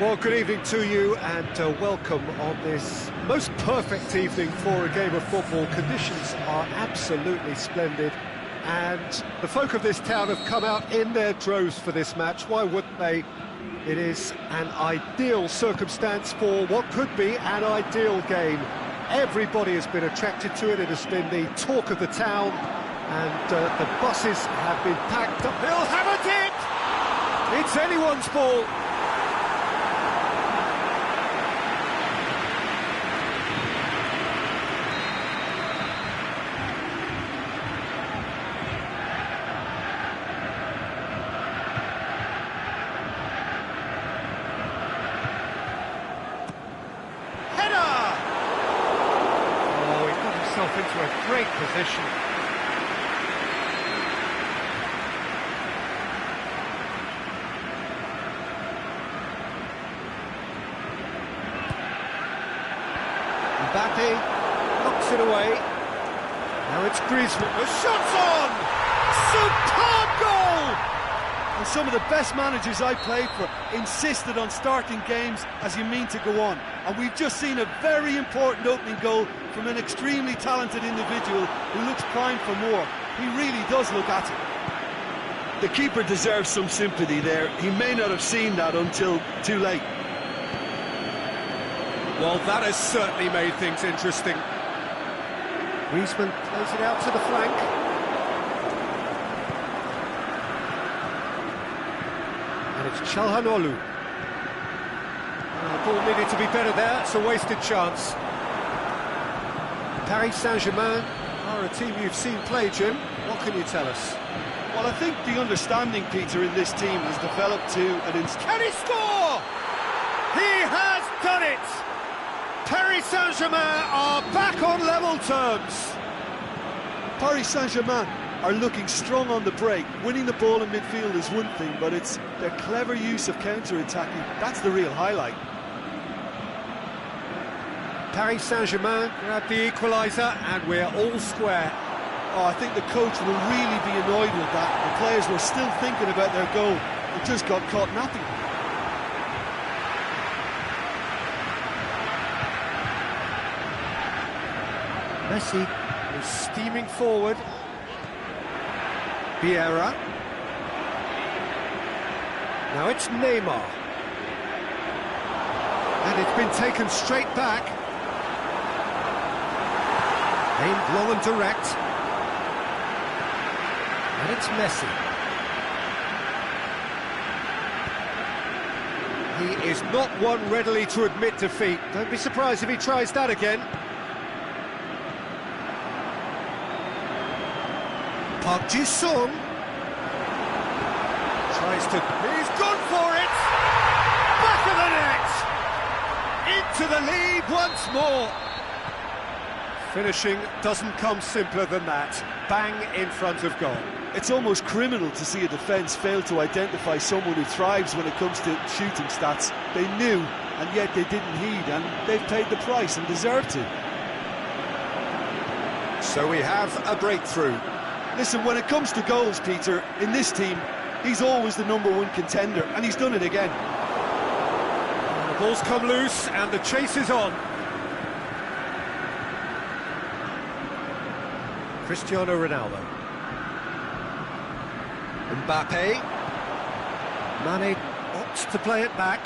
Well, good evening to you and welcome on this most perfect evening for a game of football. Conditions are absolutely splendid and the folk of this town have come out in their droves for this match. Why wouldn't they? It is an ideal circumstance for what could be an ideal game. Everybody has been attracted to it. It has been the talk of the town and the buses have been packed up. He'll have it! It's anyone's ball. Into a great position. Mbappe knocks it away. Now it's Griezmann. The shot's on! Superb goal! And some of the best managers I played for insisted on starting games as you mean to go on. And we've just seen a very important opening goal from an extremely talented individual who looks primed for more. He really does look at it. The keeper deserves some sympathy there. He may not have seen that until too late. Well, that has certainly made things interesting. Griezmann plays it out to the flank. And it's Çalhanoğlu. The ball needed to be better there, it's a wasted chance. Paris Saint-Germain are a team you've seen play, Jim. What can you tell us? Well, I think the understanding, Peter, in this team has developed to an Can he score? He has done it! Paris Saint-Germain are back on level terms. Paris Saint-Germain are looking strong on the break. Winning the ball in midfield is one thing, but it's their clever use of counter-attacking. That's the real highlight. Paris Saint-Germain grab the equaliser and we're all square. Oh, I think the coach will really be annoyed with that. The players were still thinking about their goal. It just got caught napping. Messi is steaming forward. Vieira. Now it's Neymar. And it's been taken straight back. Aimed long and direct. And it's Messi. He is not one readily to admit defeat. Don't be surprised if he tries that again. Park Ji-sung tries to... He's gone for it! Back of the net! Into the lead once more. Finishing doesn't come simpler than that. Bang in front of goal. It's almost criminal to see a defence fail to identify someone who thrives when it comes to shooting stats. They knew, and yet they didn't heed, and they've paid the price and deserve to. So we have a breakthrough. Listen, when it comes to goals, Peter, in this team, he's always the #1 contender, and he's done it again. And the ball's come loose, and the chase is on. Cristiano Ronaldo. Mbappe. Mane opts to play it back.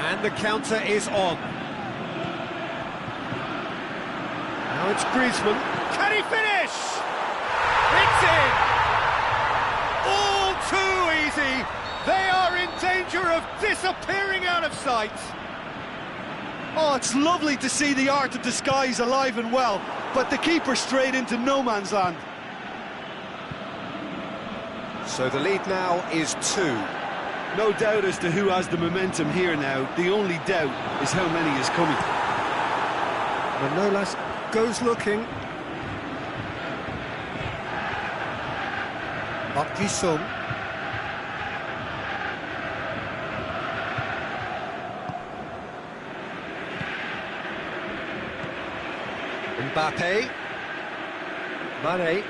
And the counter is on. Now it's Griezmann. Can he finish? It's in! All too easy. They are in danger of disappearing out of sight. Oh, it's lovely to see the art of disguise alive and well, but the keeper strayed into no man's land. So the lead now is 2. No doubt as to who has the momentum here now. The only doubt is how many is coming. Manolas goes looking. Park Ji-sung. Mbappe. Mane.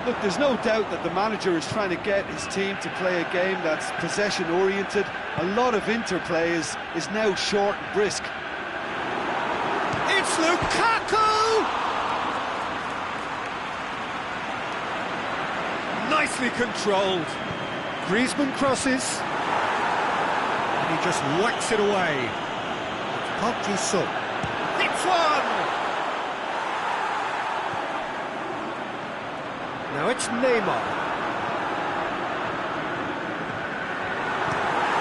Look, there's no doubt that the manager is trying to get his team to play a game that's possession-oriented. A lot of interplay is now short and brisk. It's Lukaku! Nicely controlled. Griezmann crosses. And he just whacks it away. Pes2019. It's one! Now it's Neymar.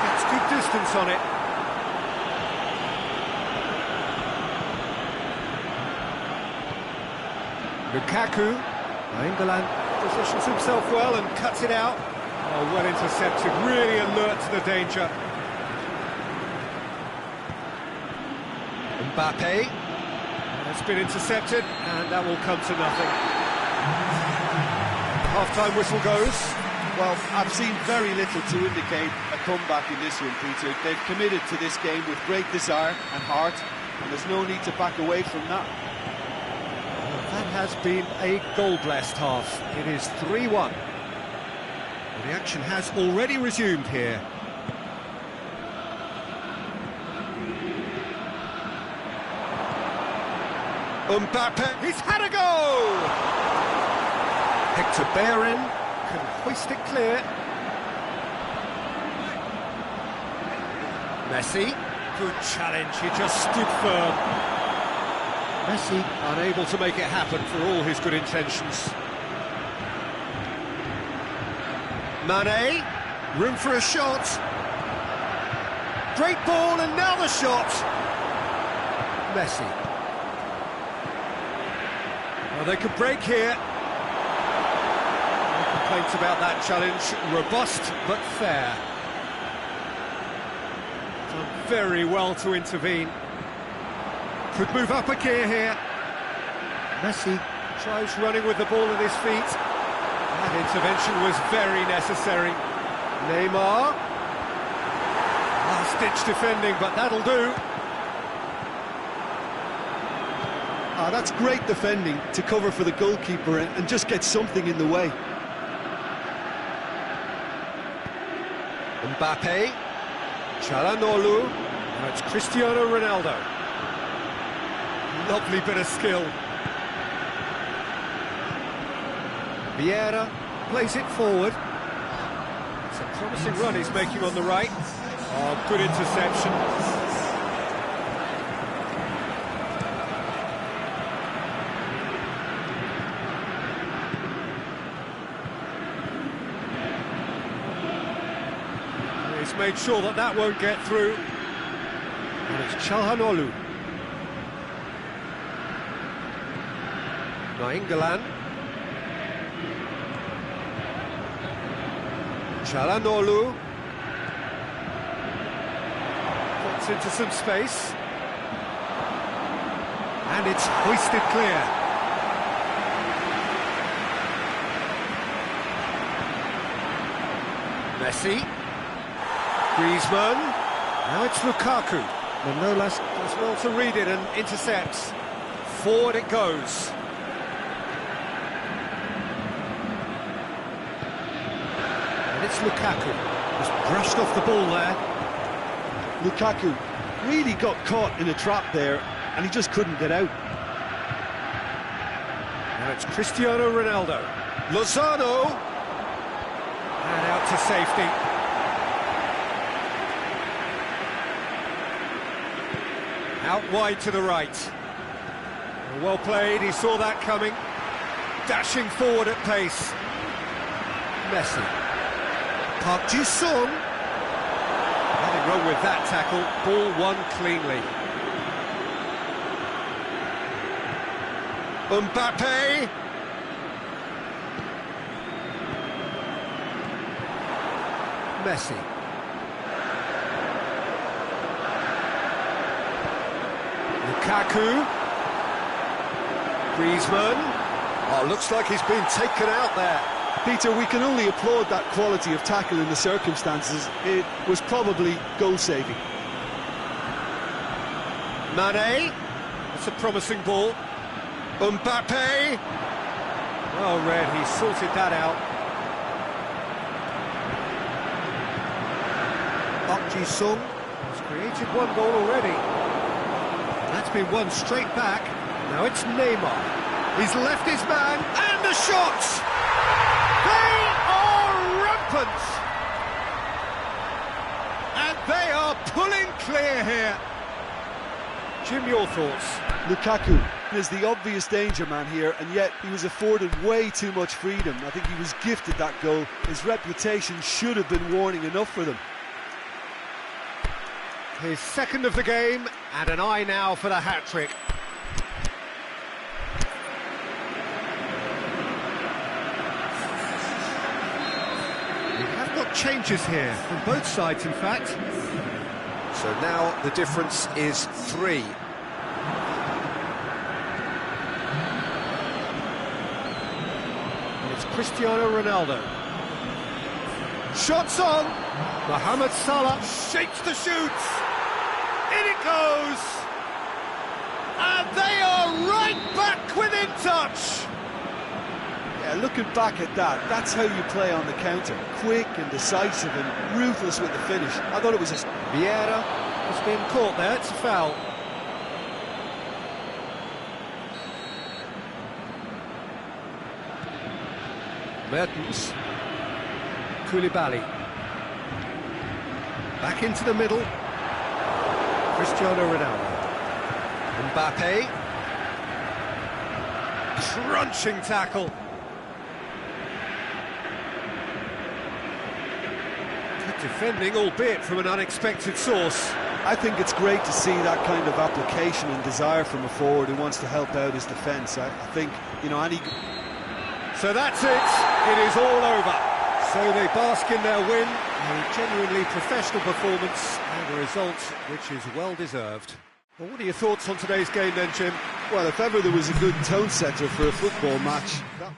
Gets good distance on it. Lukaku. England positions himself well and cuts it out. Oh, well intercepted, really alert to the danger. Mbappe. It's been intercepted, and that will come to nothing. Half-time whistle goes. Well, I've seen very little to indicate a comeback in this one, Peter. They've committed to this game with great desire and heart, and there's no need to back away from that. That has been a goal-blessed half. It is 3-1. Well, the action has already resumed here. Mbappe, he's had a go! Hector Bellerin can hoist it clear. Messi, good challenge, he just stood firm. Messi unable to make it happen for all his good intentions. Mane, room for a shot. Great ball, and now the shot. Messi. Well, they could break here. No complaints about that challenge. Robust, but fair. Done very well to intervene. Could move up a gear here. Messi tries running with the ball at his feet. That intervention was very necessary. Neymar. Last-ditch defending, but that'll do. That's great defending to cover for the goalkeeper and just get something in the way. Mbappe. Çalhanoğlu. Now it's Cristiano Ronaldo. Lovely bit of skill. Vieira plays it forward. It's a promising run he's making on the right. Oh, good interception. He's made sure that that won't get through. And it's Çalhanoğlu. England. Çalhanoğlu puts into some space, and it's hoisted clear. Messi, Griezmann, now it's Lukaku. Manolas does well to read it and intercepts. Forward it goes. It's Lukaku, just brushed off the ball there. Lukaku really got caught in a trap there, and he just couldn't get out. Now it's Cristiano Ronaldo. Lozano! And out to safety. Out wide to the right. Well played, he saw that coming. Dashing forward at pace. Messi. Pes2019. Nothing wrong with that tackle. Ball won cleanly. Mbappe. Messi. Lukaku. Griezmann. Oh, looks like he's been taken out there. Peter, we can only applaud that quality of tackle in the circumstances. It was probably goal-saving. Mane, that's a promising ball. Mbappe, well read, he sorted that out. Park Ji-sung has created one goal already. That's been won straight back. Now it's Neymar. He's left his man, and the shots! They are rampant! And they are pulling clear here. Jim, your thoughts? Lukaku is the obvious danger man here, and yet he was afforded way too much freedom. I think he was gifted that goal. His reputation should have been warning enough for them. His second of the game, and an eye now for the hat-trick. We have got changes here, from both sides in fact. So now the difference is 3. It's Cristiano Ronaldo. Shots on! Mohamed Salah shakes the shoots! In it goes! And they are right back within touch! Yeah, looking back at that, that's how you play on the counter. Quick and decisive and ruthless with the finish. I thought it was a... Vieira has been caught there, it's a foul. Mertens. Koulibaly. Back into the middle. Cristiano Ronaldo. Mbappe. Crunching tackle. Good defending, albeit from an unexpected source. I think it's great to see that kind of application and desire from a forward who wants to help out his defence. I think, you know, any... So that's it. It is all over. So they bask in their win. A genuinely professional performance and a result which is well deserved. Well, what are your thoughts on today's game then, Jim? Well, if ever there was a good tone setter for a football match, that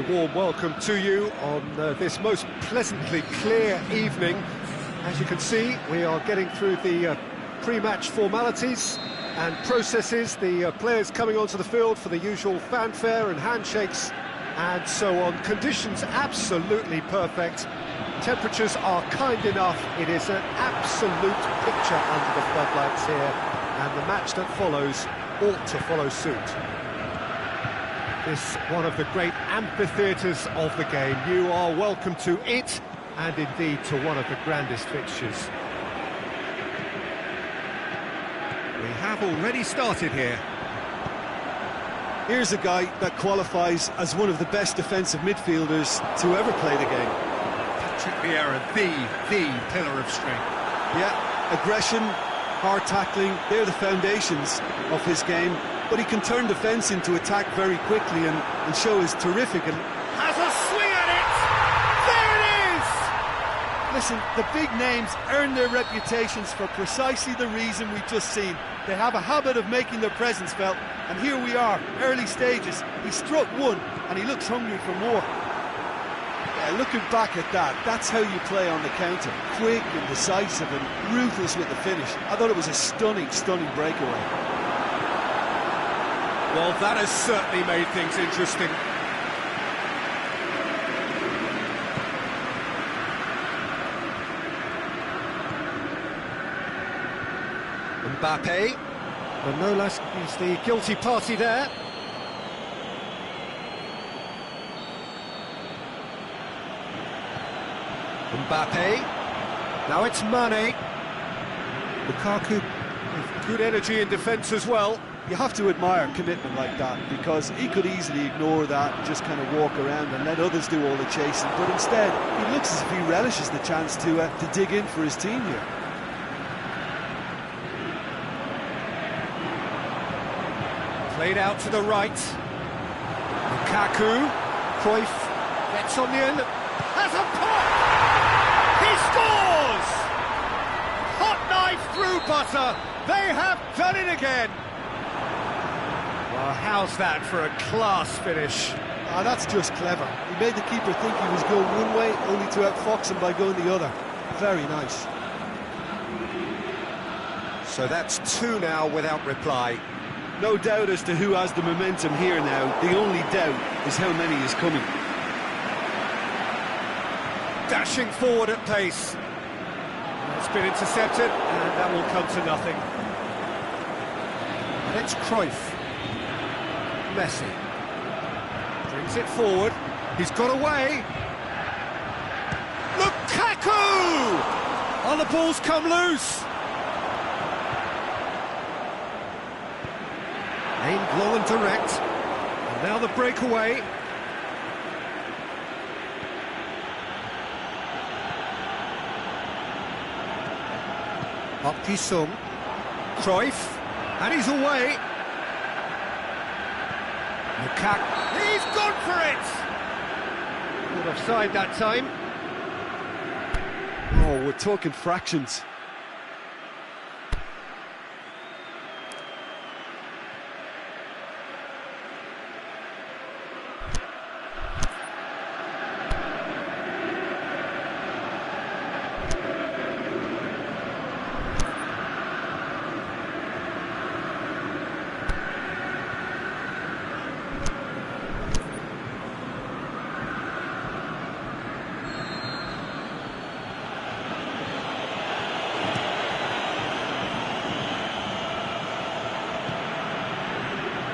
very warm welcome to you on this most pleasantly clear evening. As you can see, we are getting through the pre-match formalities and processes, the players coming onto the field for the usual fanfare and handshakes and so on. Conditions absolutely perfect. Temperatures are kind enough. It is an absolute picture under the floodlights here, and the match that follows ought to follow suit. This one of the great amphitheatres of the game. You are welcome to it, and indeed to one of the grandest fixtures. We have already started here. Here's a guy that qualifies as one of the best defensive midfielders to ever play the game. Patrick Vieira, the pillar of strength. Yeah, aggression, hard tackling, they're the foundations of his game. But he can turn defence into attack very quickly and show his terrific... Has a swing at it! There it is! Listen, the big names earn their reputations for precisely the reason we've just seen. They have a habit of making their presence felt, and here we are, early stages. He struck one, and he looks hungry for more. Yeah, looking back at that, that's how you play on the counter. Quick and decisive and ruthless with the finish. I thought it was a stunning breakaway. Well, that has certainly made things interesting. Mbappe. Manolas is the guilty party there. Mbappe. Now it's Mane. Lukaku with good energy in defence as well. You have to admire commitment like that, because he could easily ignore that and just kind of walk around and let others do all the chasing, but instead he looks as if he relishes the chance to dig in for his team here. Played out to the right. Lukaku. Cruyff gets on the end. Has a pop! He scores! Hot knife through butter. They have done it again. Well, how's that for a class finish? Ah, that's just clever. He made the keeper think he was going one way, only to outfox him by going the other. Very nice. So that's two now without reply. No doubt as to who has the momentum here now. The only doubt is how many is coming. Dashing forward at pace. It's been intercepted, and that will come to nothing. And it's Cruyff. Messi. Brings it forward. He's got away. Lukaku! Oh, the ball's come loose. Aimed low and direct, and now the breakaway. Up Ki-sung, Cruyff, and he's away. Lukaku, he's gone for it! Not offside that time. Oh, we're talking fractions.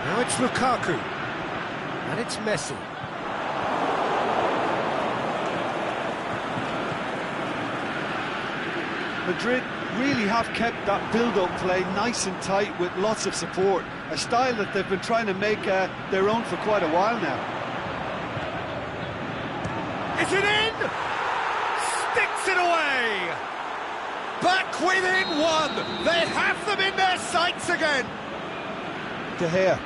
Now it's Lukaku, and it's Messi. Madrid really have kept that build-up play nice and tight with lots of support, a style that they've been trying to make their own for quite a while now. Is it in? Sticks it away! Back within one! They have them in their sights again! De Gea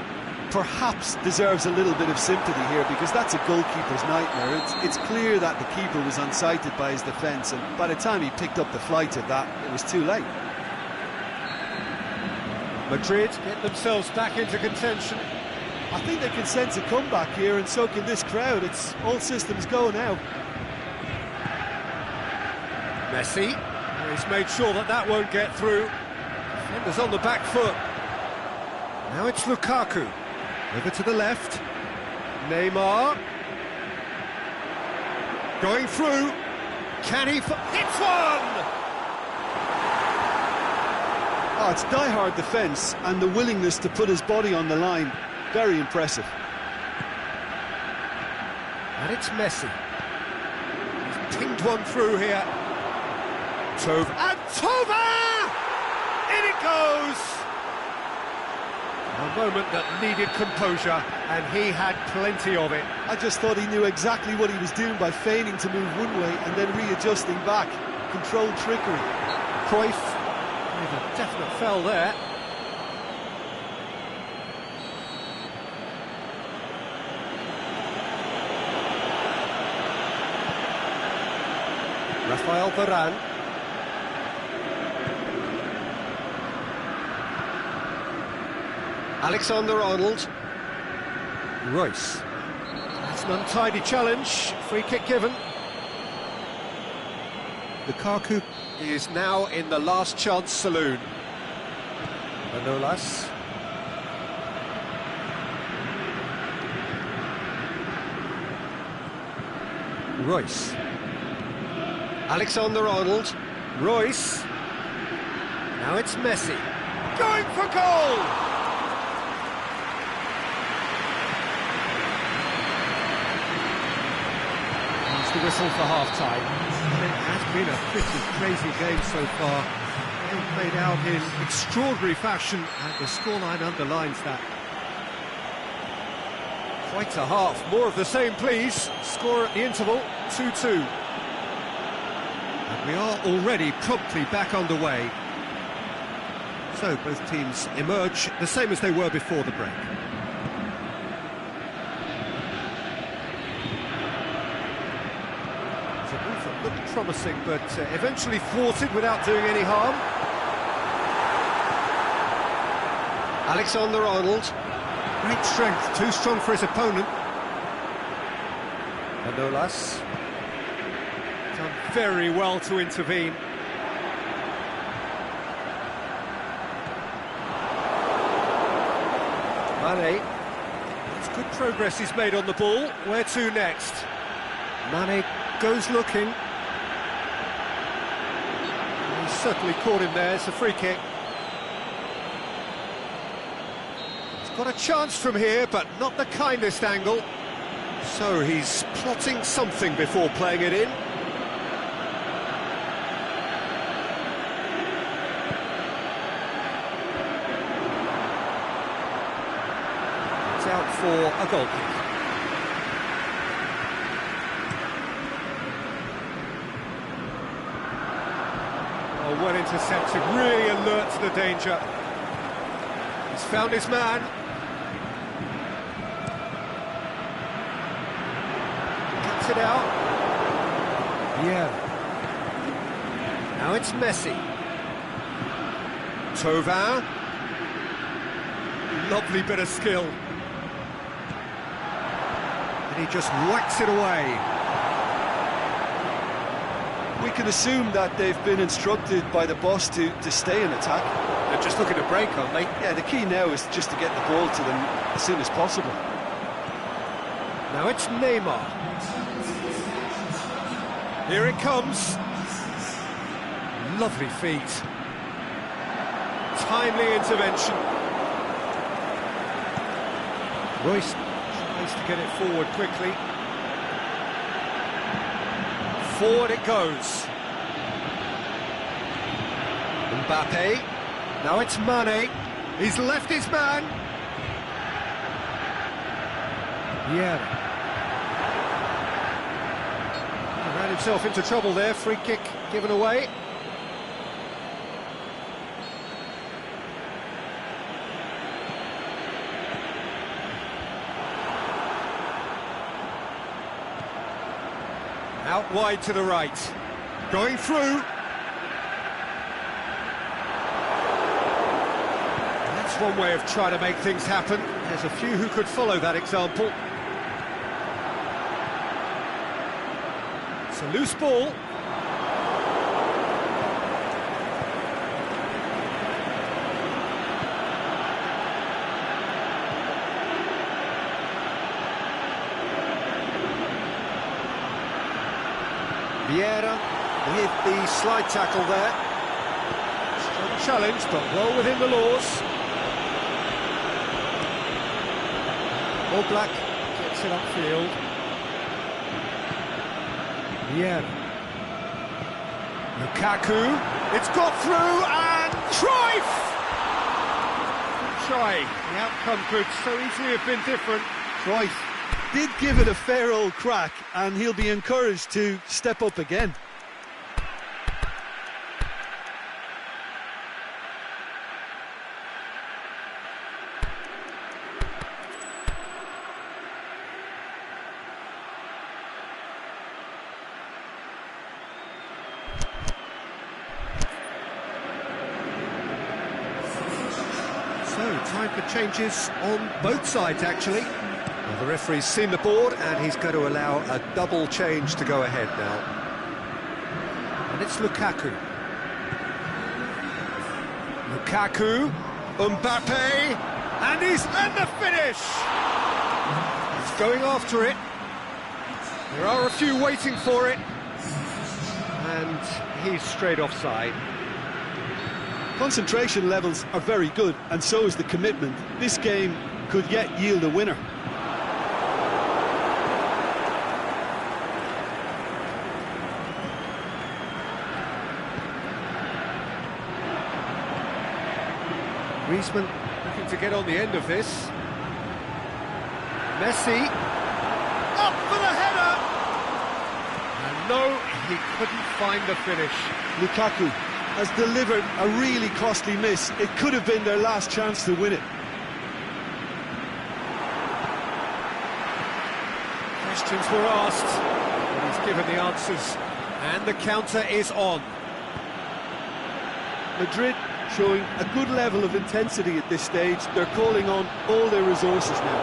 perhaps deserves a little bit of sympathy here, because that's a goalkeeper's nightmare. It's clear that the keeper was unsighted by his defence, and by the time he picked up the flight of that, it was too late. Madrid get themselves back into contention. I think they can sense a comeback here, and so can this crowd. It's all systems go now. Messi, he's made sure that that won't get through. Defenders on the back foot. Now it's Lukaku. Over to the left. Neymar. Going through. Can he... Hits one! Oh, it's die-hard defence and the willingness to put his body on the line. Very impressive. And it's Messi. He's pinged one through here. And Tova! In it goes! A moment that needed composure, and he had plenty of it. I just thought he knew exactly what he was doing by feigning to move one way and then readjusting back. Controlled trickery. Cruyff with a definite foul there. Rafael Varane. Alexander-Arnold. Royce. That's an untidy challenge. Free kick given. Lukaku is now in the last chance saloon. Manolas. Royce. Alexander-Arnold. Royce. Now it's Messi. Going for goal! The whistle for half-time. It has been a pretty crazy game so far. They've played out in extraordinary fashion, and the scoreline underlines that. Quite a half. More of the same, please. Score at the interval, 2-2. And we are already promptly back underway. So both teams emerge the same as they were before the break. Looked promising, but eventually thwarted without doing any harm. Alexander-Arnold. Great strength, too strong for his opponent. Manolas. Done very well to intervene. Mane. It's good progress he's made on the ball. Where to next? Mane goes looking. Certainly caught him there. It's a free kick. He's got a chance from here, but not the kindest angle. So he's plotting something before playing it in. It's out for a goal kick. Well intercepted, really alert to the danger. He's found his man. Cuts it out. Yeah. Now it's Messi. Thauvin. Lovely bit of skill. And he just whacks it away. We can assume that they've been instructed by the boss to stay in attack. They're just looking to break, aren't they? Yeah, the key now is just to get the ball to them as soon as possible. Now it's Neymar. Here it comes. Lovely feet. Timely intervention. Royce tries to get it forward quickly. Forward it goes. Mbappe. Now it's Mane. He's left his man. Yeah. He ran himself into trouble there. Free kick given away. Out wide to the right. Going through. That's one way of trying to make things happen. There's a few who could follow that example. It's a loose ball. Vieira with the slide tackle there. Strong challenge, but well within the laws. Oblak gets it upfield. Vieira. Lukaku. It's got through and Cruyff! Try. The outcome could so easily have been different. Cruyff did give it a fair old crack, and he'll be encouraged to step up again. So, time for changes on both sides, actually. Well, the referee's seen the board, and he's going to allow a double change to go ahead now. And it's Lukaku. Lukaku, Mbappe, and the finish! He's going after it. There are a few waiting for it. And he's straight offside. Concentration levels are very good, and so is the commitment. This game could yet yield a winner. Griezmann looking to get on the end of this. Messi, up for the header! And no, he couldn't find the finish. Lukaku has delivered a really costly miss. It could have been their last chance to win it. Questions were asked, and he's given the answers. And the counter is on. Madrid showing a good level of intensity at this stage. They're calling on all their resources now.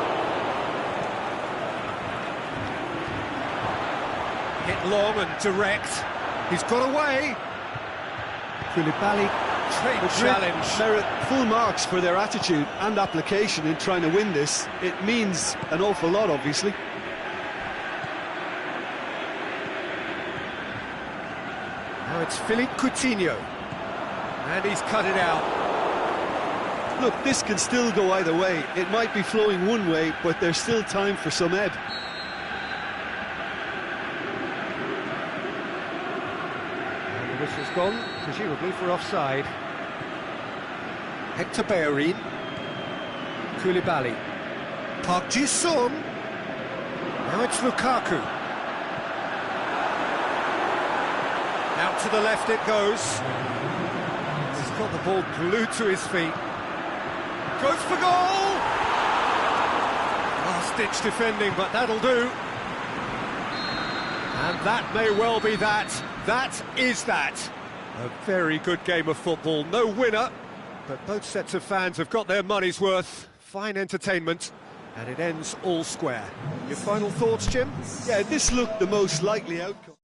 Hit long and direct. He's got away. Koulibaly. Great challenge. Merit full marks for their attitude and application in trying to win this. It means an awful lot, obviously. Now it's Philippe Coutinho. And he's cut it out. Look, this can still go either way. It might be flowing one way, but there's still time for some ebb. And the whistle's gone, presumably for offside. Hector Bellerin. Koulibaly. Park Ji-sung. Now it's Lukaku. Out to the left it goes. He's got the ball glued to his feet. Goes for goal! Last-ditch defending, but that'll do. And that may well be that. That is that. A very good game of football. No winner, but both sets of fans have got their money's worth. Fine entertainment, and it ends all square. Your final thoughts, Jim? Yeah, this looked the most likely outcome.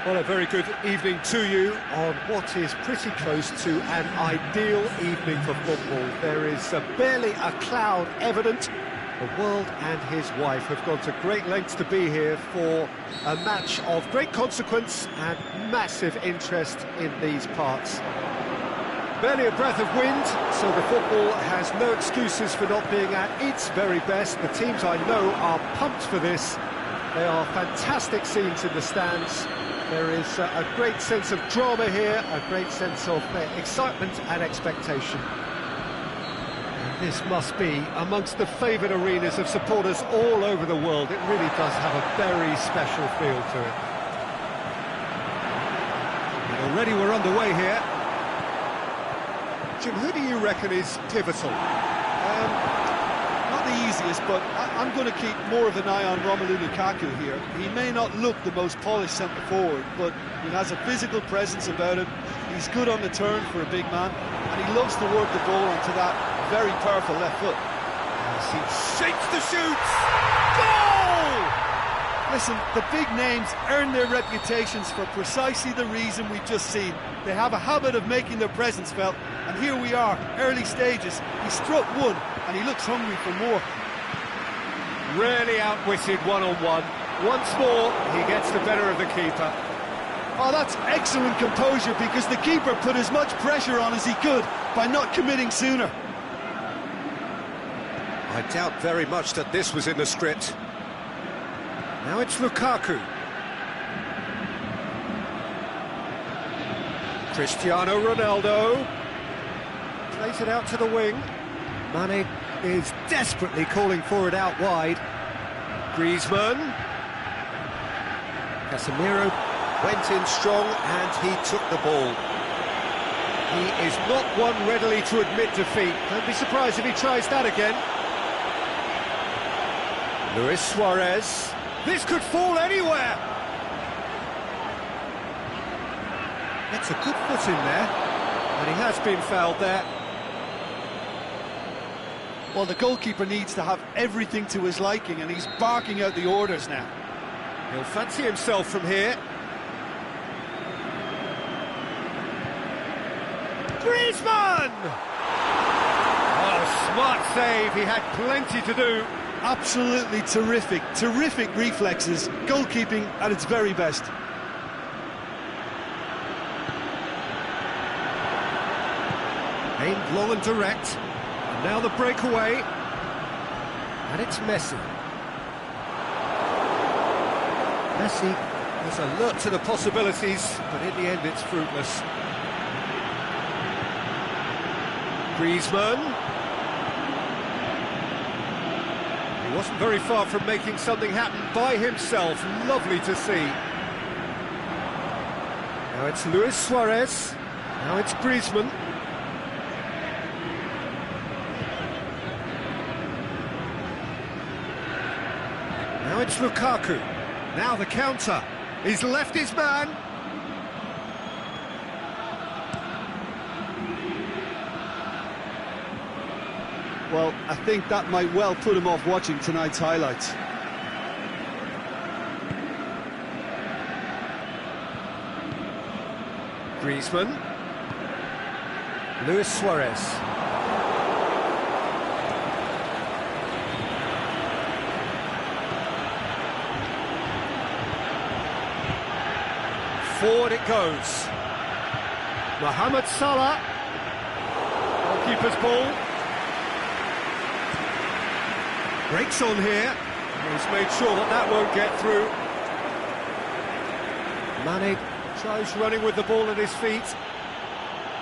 Well, a very good evening to you on what is pretty close to an ideal evening for football. There is barely a cloud evident. The world and his wife have gone to great lengths to be here for a match of great consequence and massive interest in these parts. Barely a breath of wind, so the football has no excuses for not being at its very best. The teams I know are pumped for this. They are fantastic scenes in the stands. There is a great sense of drama here, a great sense of excitement and expectation. And this must be amongst the favoured arenas of supporters all over the world. It really does have a very special feel to it. And already we're underway here. Jim, who do you reckon is pivotal? Not the easiest, but I'm going to keep more of an eye on Romelu Lukaku here. He may not look the most polished centre-forward, but he has a physical presence about him. He's good on the turn for a big man, and he loves to work the ball onto that very powerful left foot. As he shapes the shoots! Goal! Listen, the big names earn their reputations for precisely the reason we've just seen. They have a habit of making their presence felt, and here we are, early stages. He struck one, and he looks hungry for more. Rarely outwitted one-on-one. Once more, he gets the better of the keeper. Oh, that's excellent composure, because the keeper put as much pressure on as he could by not committing sooner. I doubt very much that this was in the script. Now it's Lukaku. Cristiano Ronaldo. Plays it out to the wing. Mane is desperately calling for it out wide. Griezmann. Casemiro went in strong and he took the ball. He is not one readily to admit defeat. Don't be surprised if he tries that again. Luis Suarez. This could fall anywhere. Gets a good foot in there, and he has been fouled there. Well, the goalkeeper needs to have everything to his liking, and he's barking out the orders now. He'll fancy himself from here. Griezmann! Oh, smart save. He had plenty to do. Absolutely terrific, terrific reflexes. Goalkeeping at its very best. Aimed long and direct. And now the breakaway. And it's Messi. Messi was alert to the possibilities, but in the end it's fruitless. Griezmann. He wasn't very far from making something happen by himself. Lovely to see. Now it's Luis Suarez. Now it's Griezmann. Now it's Lukaku. Now the counter. He's left his man. Well, I think that might well put him off watching tonight's highlights. Griezmann. Luis Suarez. Forward it goes. Mohamed Salah. Goalkeeper's ball. Breaks on here. He's made sure that that won't get through. Mane tries running with the ball at his feet.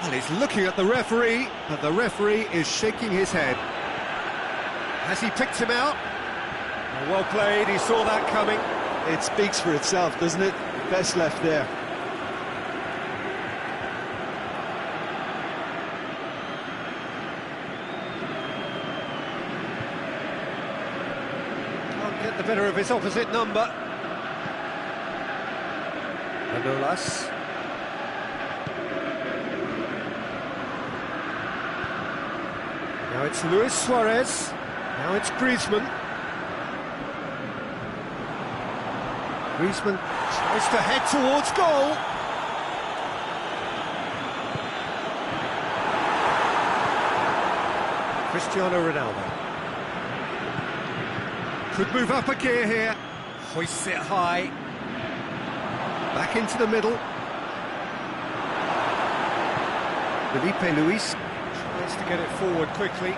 And he's looking at the referee, but the referee is shaking his head. Has he picked him out? Well played, he saw that coming. It speaks for itself, doesn't it? Best left there. Get the better of his opposite number. Manolas. Now it's Luis Suarez. Now it's Griezmann. Griezmann It's to head towards goal. Cristiano Ronaldo. Could move up a gear here. Hoists it high. Back into the middle. Felipe Luis tries to get it forward quickly.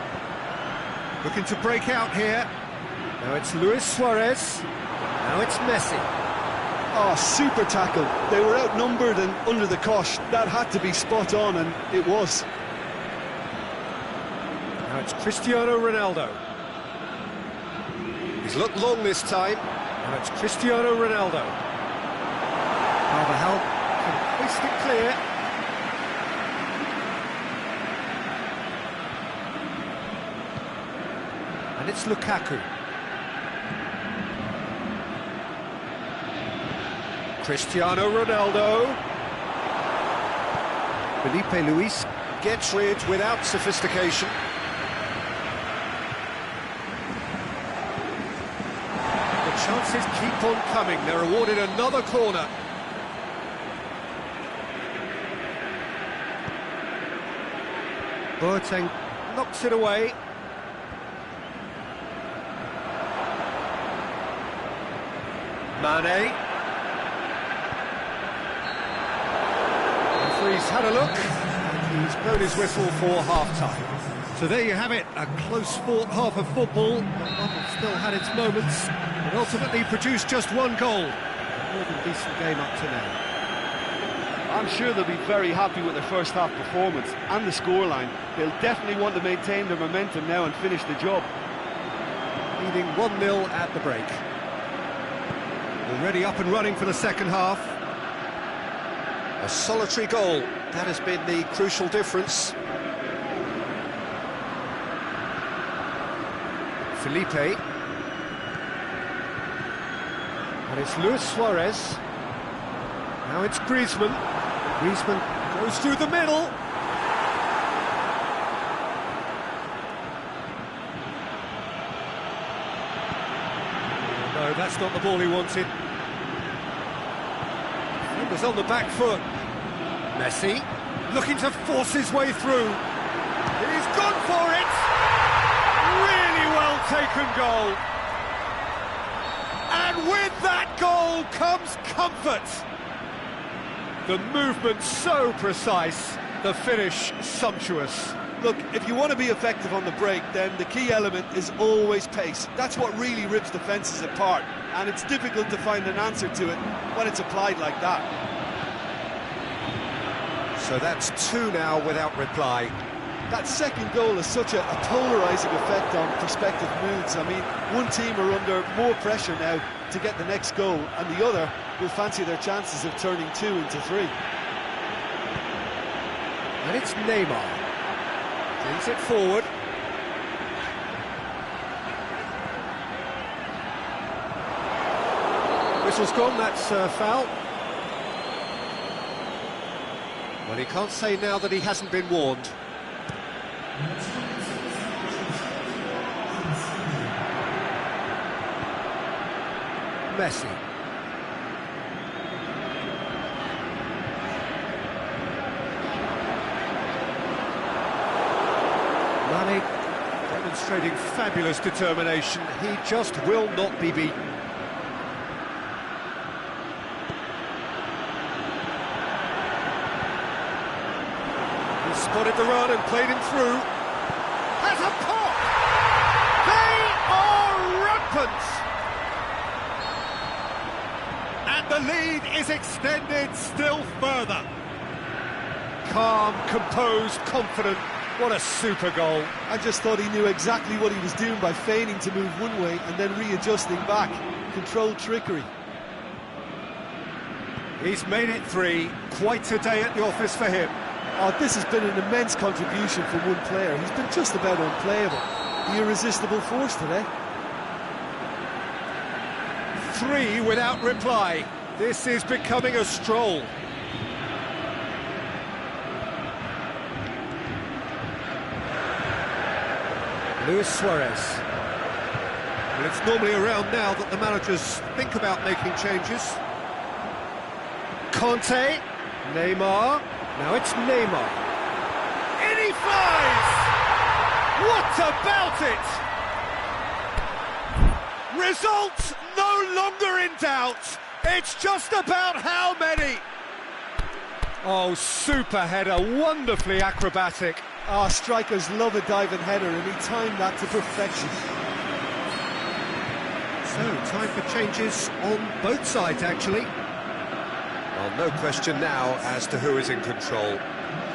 Looking to break out here. Now it's Luis Suarez. Now it's Messi. Oh, super tackle. They were outnumbered and under the cosh. That had to be spot on, and it was. Now it's Cristiano Ronaldo. He's looked long this time. Now it's Cristiano Ronaldo. Carvajal can hoist it clear. And it's Lukaku. Cristiano Ronaldo. Felipe Luis gets rid without sophistication. The chances keep on coming. They're awarded another corner. Boateng knocks it away. Mane. Referee's had a look. He's blown his whistle for half-time. So there you have it, a close-fought half of football. But one that still had its moments, but ultimately produced just one goal. A more than decent game up to now. I'm sure they'll be very happy with their first half performance and the scoreline. They'll definitely want to maintain their momentum now and finish the job. Leading 1-0 at the break. Already up and running for the second half. A solitary goal, that has been the crucial difference. Felipe. And it's Luis Suarez. Now it's Griezmann. Griezmann goes through the middle. No, that's not the ball he wanted. He was on the back foot. Messi looking to force his way through. He's gone for it! Really well taken goal. And with that goal comes comfort. The movement so precise, the finish sumptuous. Look, if you want to be effective on the break, then the key element is always pace. That's what really rips defences apart, and it's difficult to find an answer to it when it's applied like that. So that's two now without reply. That second goal has such a polarising effect on prospective moods. I mean, one team are under more pressure now to get the next goal, and the other will fancy their chances of turning 2 into 3. And it's Neymar. Brings it forward. Whistle's gone, that's foul. Well, he can't say now that he hasn't been warned. Messi. Mane demonstrating fabulous determination. He just will not be beaten. He spotted the run and played him through. Has a pop! They are rampant! And the lead is extended still further. Calm, composed, confident. What a super goal. I just thought he knew exactly what he was doing by feigning to move one way and then readjusting back. Controlled trickery. He's made it 3. Quite a day at the office for him. Oh, this has been an immense contribution from one player. He's been just about unplayable. The irresistible force today. 3 without reply. This is becoming a stroll. Luis Suarez. Well, it's normally around now that the managers think about making changes. Conte, Neymar, now it's Neymar. In he flies! What about it? Results no longer in doubt. It's just about how many. Oh, super header, wonderfully acrobatic. Ah, strikers love a diving header, and he timed that to perfection. So, time for changes on both sides, actually. Well, no question now as to who is in control.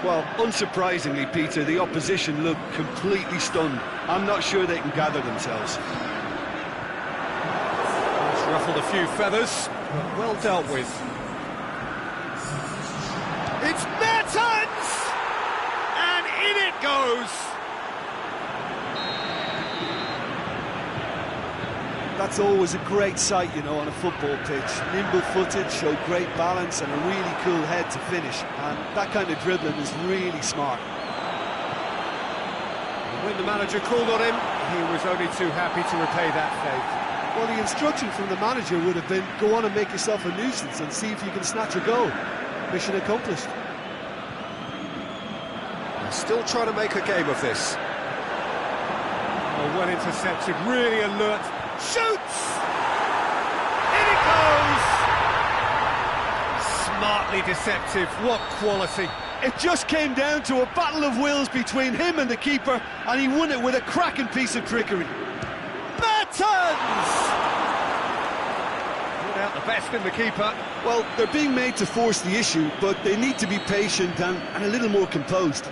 Well, unsurprisingly, Peter, the opposition look completely stunned. I'm not sure they can gather themselves. It's ruffled a few feathers, but well dealt with. It's Mertens! And in it goes! That's always a great sight, you know, on a football pitch. Nimble-footed, showed great balance and a really cool head to finish. And that kind of dribbling is really smart. When the manager called on him, he was only too happy to repay that faith. Well, the instruction from the manager would have been, go on and make yourself a nuisance and see if you can snatch a goal. Mission accomplished. They're still trying to make a game of this. Oh, well intercepted, really alert. Shoots! In it goes! Smartly deceptive, what quality. It just came down to a battle of wills between him and the keeper, and he won it with a cracking piece of trickery. Mertens! Put out the best in the keeper. Well, they're being made to force the issue, but they need to be patient and a little more composed.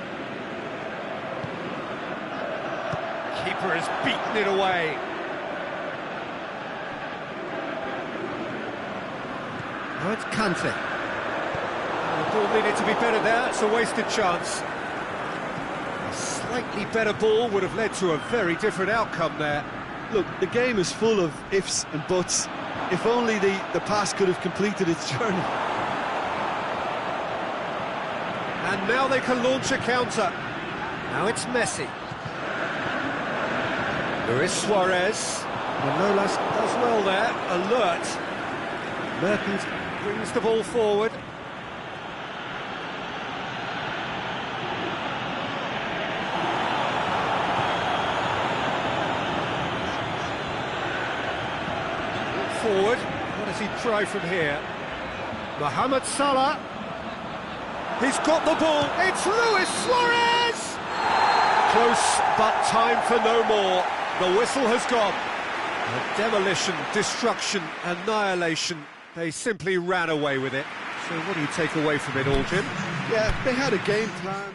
Keeper has beaten it away. Now it's Kante. The ball needed to be better there, it's a wasted chance. A slightly better ball would have led to a very different outcome there. Look, the game is full of ifs and buts. If only the pass could have completed its journey. And now they can launch a counter. Now it's Messi. Luis Suarez. Manolas does well there, alert. Mertens brings the ball forward. Forward, what does he try from here? Mohamed Salah. He's got the ball, it's Luis Suarez! Close, but time for no more. The whistle has gone. Demolition, destruction, annihilation. They simply ran away with it. So what do you take away from it all, Jim? Yeah, they had a game plan.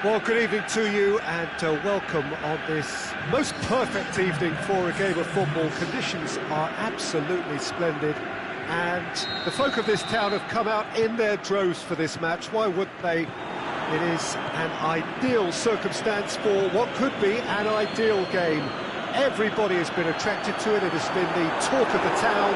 Well, good evening to you and welcome on this most perfect evening for a game of football. Conditions are absolutely splendid and the folk of this town have come out in their droves for this match. Why wouldn't they? It is an ideal circumstance for what could be an ideal game. Everybody has been attracted to it. It has been the talk of the town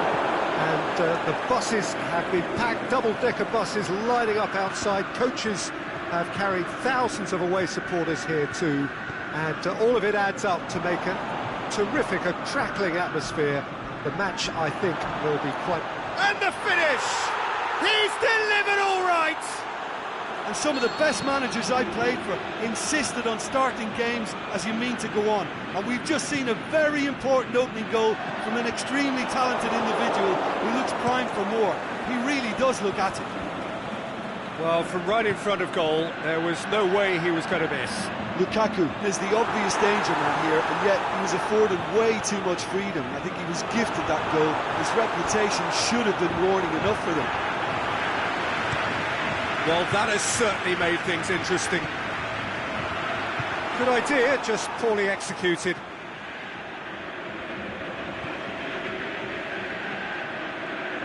and the buses have been packed, double-decker buses lining up outside. Coaches have carried thousands of away supporters here too, and all of it adds up to make a terrific, a crackling atmosphere. The match, I think, will be quite... And the finish! He's delivered all right! And some of the best managers I played for insisted on starting games as you mean to go on. And we've just seen a very important opening goal from an extremely talented individual who looks primed for more. He really does look at it. Well, from right in front of goal, there was no way he was going to miss. Lukaku is the obvious danger man here, and yet he was afforded way too much freedom. I think he was gifted that goal. His reputation should have been warning enough for them. Well, that has certainly made things interesting. Good idea, just poorly executed.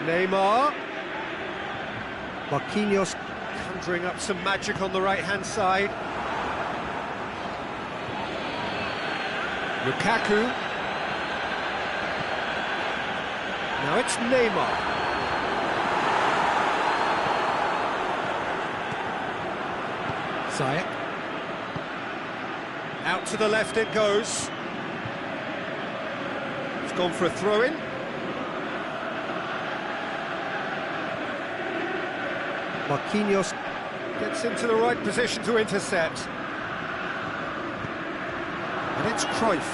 Neymar. Marquinhos conjuring up some magic on the right-hand side. Lukaku. Now it's Neymar. Ziyech. Out to the left it goes. It's gone for a throw-in. Marquinhos gets into the right position to intercept. And it's Cruyff.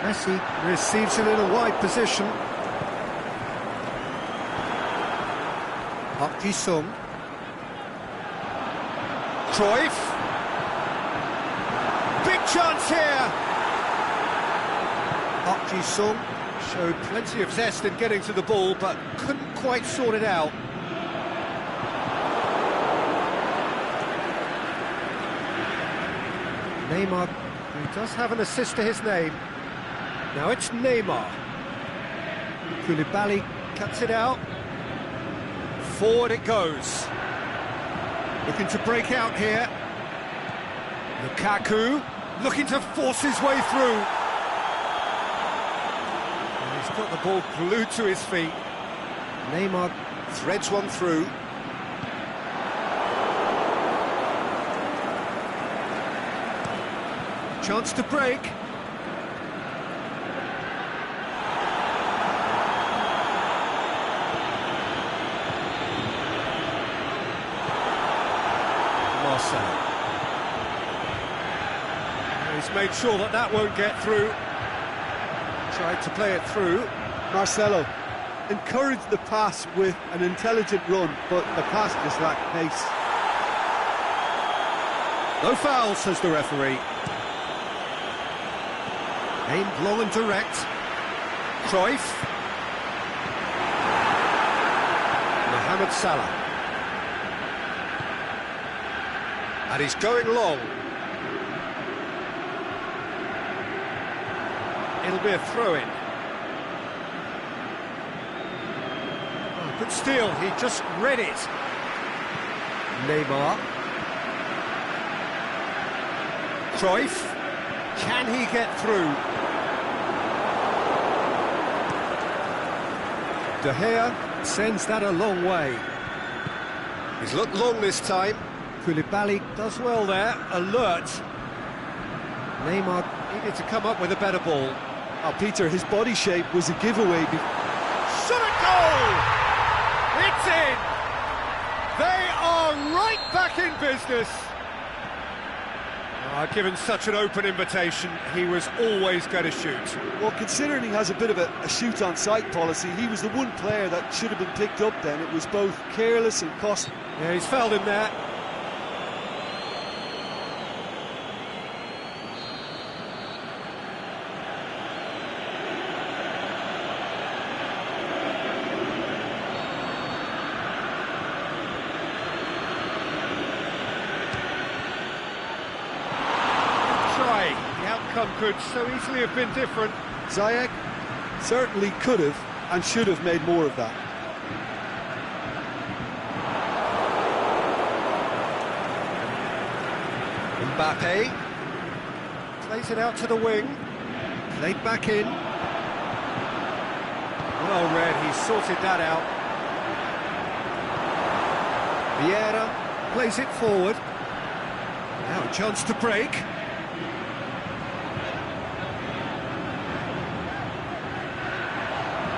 Messi receives it in a wide position. Park Ji-sung. Cruyff. Big chance here. Park Ji-sung showed plenty of zest in getting to the ball, but couldn't quite sort it out. Neymar, who does have an assist to his name. Now it's Neymar. Koulibaly cuts it out. Forward it goes. Looking to break out here. Lukaku looking to force his way through. And he's got the ball glued to his feet. Neymar threads one through. Chance to break. Marcelo. He's made sure that that won't get through. Tried to play it through. Marcelo encouraged the pass with an intelligent run, but the pass just lacked pace. No foul, says the referee. Aimed long and direct. Cruyff. Mohamed Salah. And he's going long. It'll be a throw-in. Oh, good steal, he just read it. Neymar. Cruyff. Can he get through? De Gea sends that a long way. He's looked long this time. Koulibaly does well there, alert. Neymar needed to come up with a better ball. Oh, Peter, his body shape was a giveaway. Shot a goal! It's in! They are right back in business. Given such an open invitation, he was always going to shoot. Well, considering he has a bit of a shoot-on-sight policy, he was the one player that should have been picked up then. It was both careless and costly. Yeah, he's fouled him there. away. The outcome could so easily have been different. Ziyech certainly could have and should have made more of that. Mbappe plays it out to the wing, played back in. Well read, he sorted that out. Vieira plays it forward. Now a chance to break.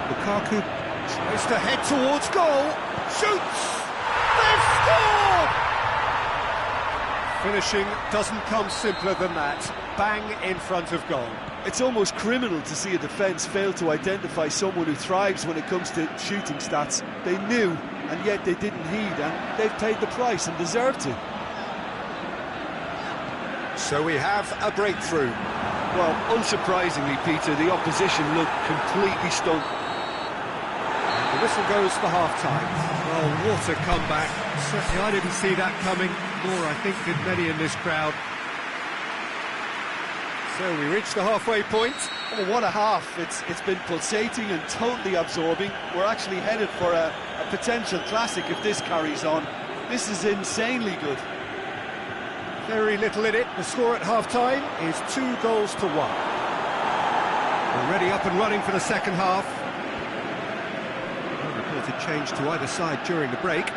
Lukaku tries to head towards goal, shoots! They've scored! Finishing doesn't come simpler than that. Bang in front of goal. It's almost criminal to see a defence fail to identify someone who thrives when it comes to shooting stats. They knew, and yet they didn't heed, and they've paid the price and deserve to. So we have a breakthrough. Well, unsurprisingly, Peter, the opposition looked completely stunned. The whistle goes for half-time. Well, what a comeback. Certainly I didn't see that coming, nor I think did many in this crowd. So we reach the halfway point. Oh, what a half. It's been pulsating and totally absorbing. We're actually headed for a potential classic if this carries on. This is insanely good. Very little in it. The score at half-time is 2-1. Already up and running for the second half. No reported change to either side during the break.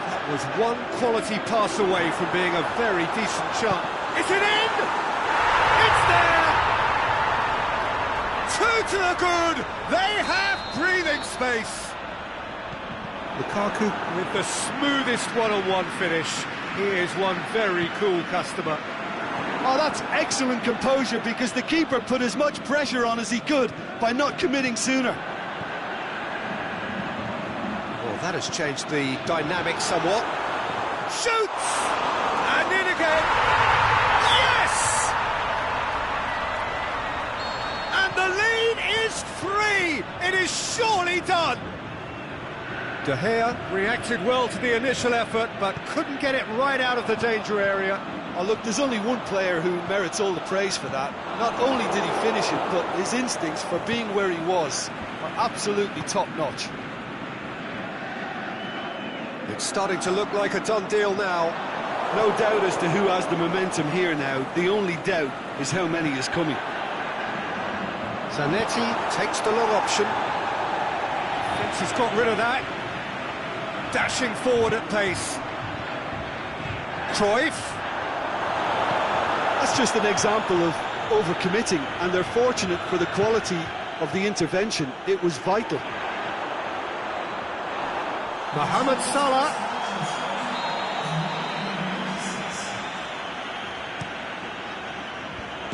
That was one quality pass away from being a very decent shot. Is it in? It's there! 2 to the good! They have breathing space! Lukaku with the smoothest one-on-one finish. He is one very cool customer. Oh, that's excellent composure, because the keeper put as much pressure on as he could by not committing sooner. Well, that has changed the dynamic somewhat. Shoots! And in again! Yes! And the lead is 3! It is surely done! De Gea reacted well to the initial effort, but couldn't get it right out of the danger area. Oh, look, there's only one player who merits all the praise for that. Not only did he finish it, but his instincts for being where he was are absolutely top-notch. It's starting to look like a done deal now. No doubt as to who has the momentum here now. The only doubt is how many is coming. Zanetti takes the long option. Defence has got rid of that. Dashing forward at pace. Cruyff. That's just an example of overcommitting, and they're fortunate for the quality of the intervention. It was vital. Mohamed Salah.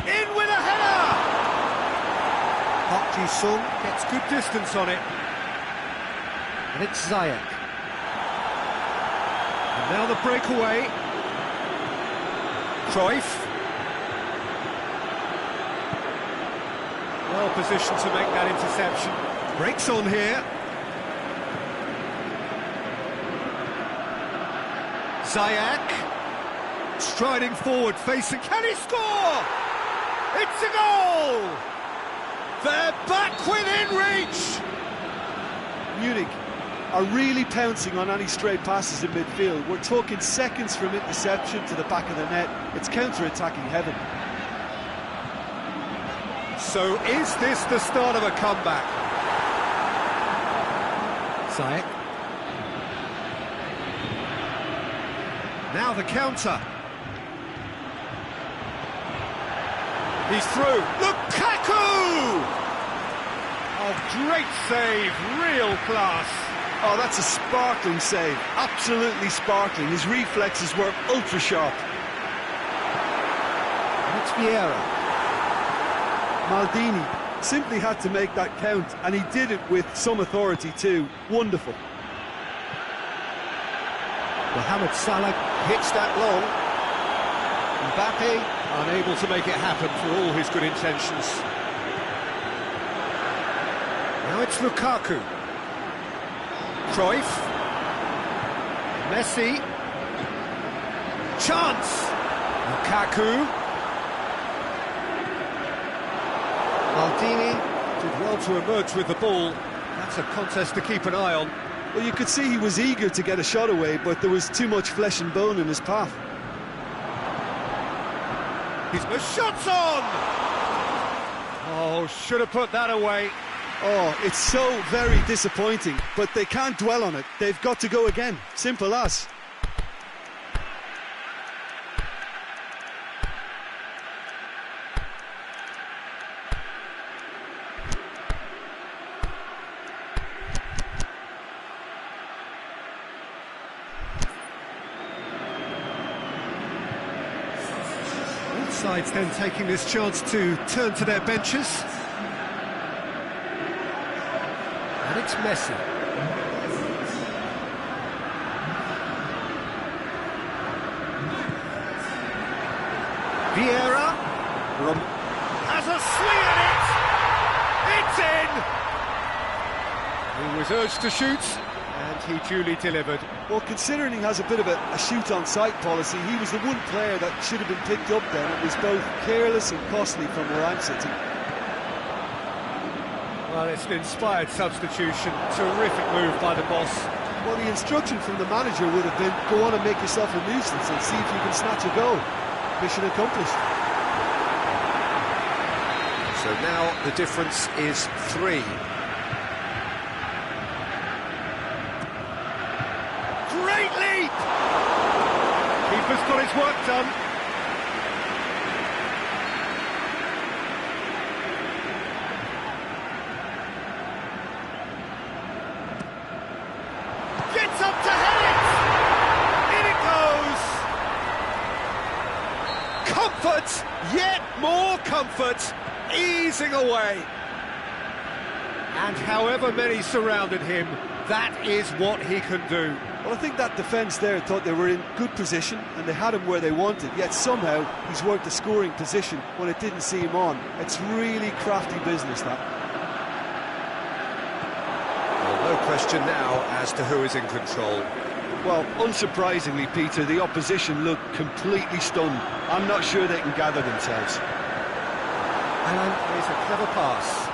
In with a header! Park Ji-sung gets good distance on it. And it's Ziyech. And now the breakaway. Cruyff. Well positioned to make that interception. Breaks on here. Ziyech. Striding forward, facing... Can he score? It's a goal! They're back within reach! Munich are really pouncing on any stray passes in midfield. We're talking seconds from interception to the back of the net. It's counter-attacking heaven. So is this the start of a comeback? Ziyech. Now the counter. He's through. Lukaku! Oh, great save, real class. Oh, that's a sparkling save, absolutely sparkling. His reflexes were ultra sharp. And it's Vieira. Maldini simply had to make that count, and he did it with some authority too. Wonderful. Mohamed Salah hits that long. Mbappe unable to make it happen for all his good intentions. Now it's Lukaku. Cruyff. Messi. Chance! Lukaku. Lukaku. Maldini did well to emerge with the ball. That's a contest to keep an eye on. Well, you could see he was eager to get a shot away, but there was too much flesh and bone in his path. The shot's on! Oh, should have put that away. Oh, it's so very disappointing, but they can't dwell on it. They've got to go again. Simple as. Both sides then taking this chance to turn to their benches. And it's Messi. Vieira has a swing at it! It's in! He was urged to shoot, and he duly delivered. Well, considering he has a bit of a shoot-on-sight policy, he was the one player that should have been picked up then. It was both careless and costly from where I'm sitting. Well, it's an inspired substitution. Terrific move by the boss. Well, the instruction from the manager would have been, go on and make yourself a nuisance and see if you can snatch a goal. Mission accomplished. So now the difference is 3. Great leap! Keeper's got his work done. Gets up to head it! In it goes! Comfort! Yet more comfort! Easing away! And however many surrounded him, that is what he can do. Well, I think that defence there thought they were in good position and they had him where they wanted, yet somehow he's worked a scoring position when it didn't see him on. It's really crafty business, that. Well, no question now as to who is in control. Well, unsurprisingly, Peter, the opposition look completely stunned. I'm not sure they can gather themselves. And there's a clever pass.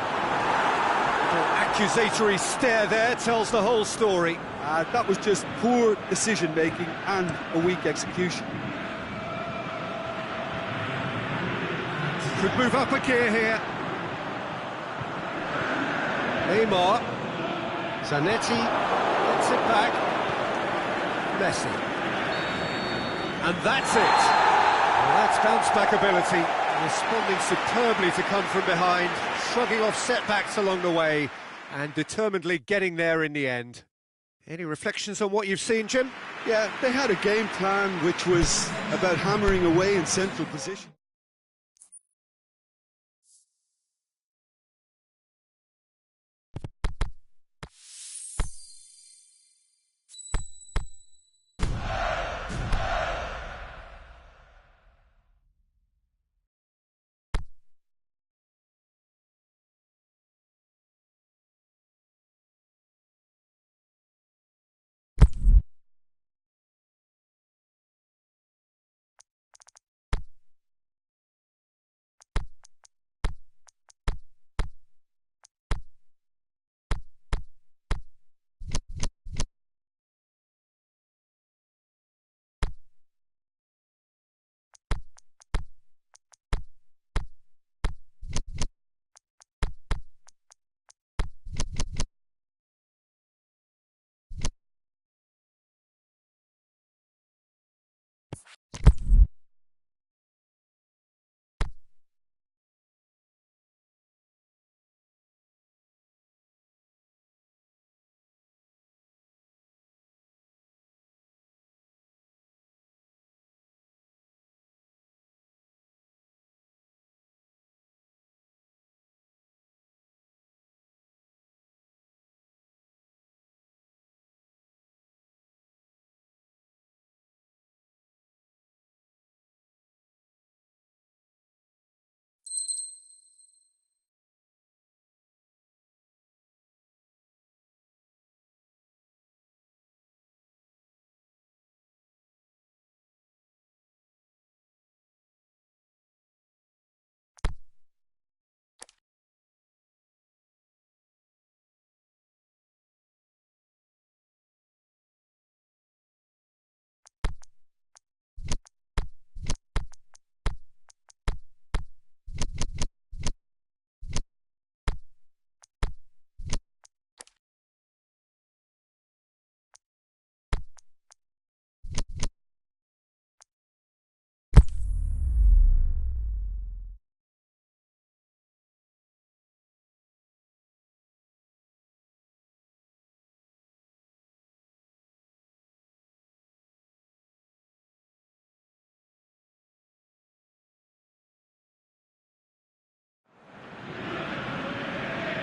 The accusatory stare there tells the whole story. That was just poor decision-making and a weak execution. Could move up a gear here. Neymar. Zanetti gets it back. Messi. And that's it. Well, that's bounce-back ability. Responding superbly to come from behind, shrugging off setbacks along the way, and determinedly getting there in the end. Any reflections on what you've seen, Jim? Yeah, they had a game plan which was about hammering away in central position.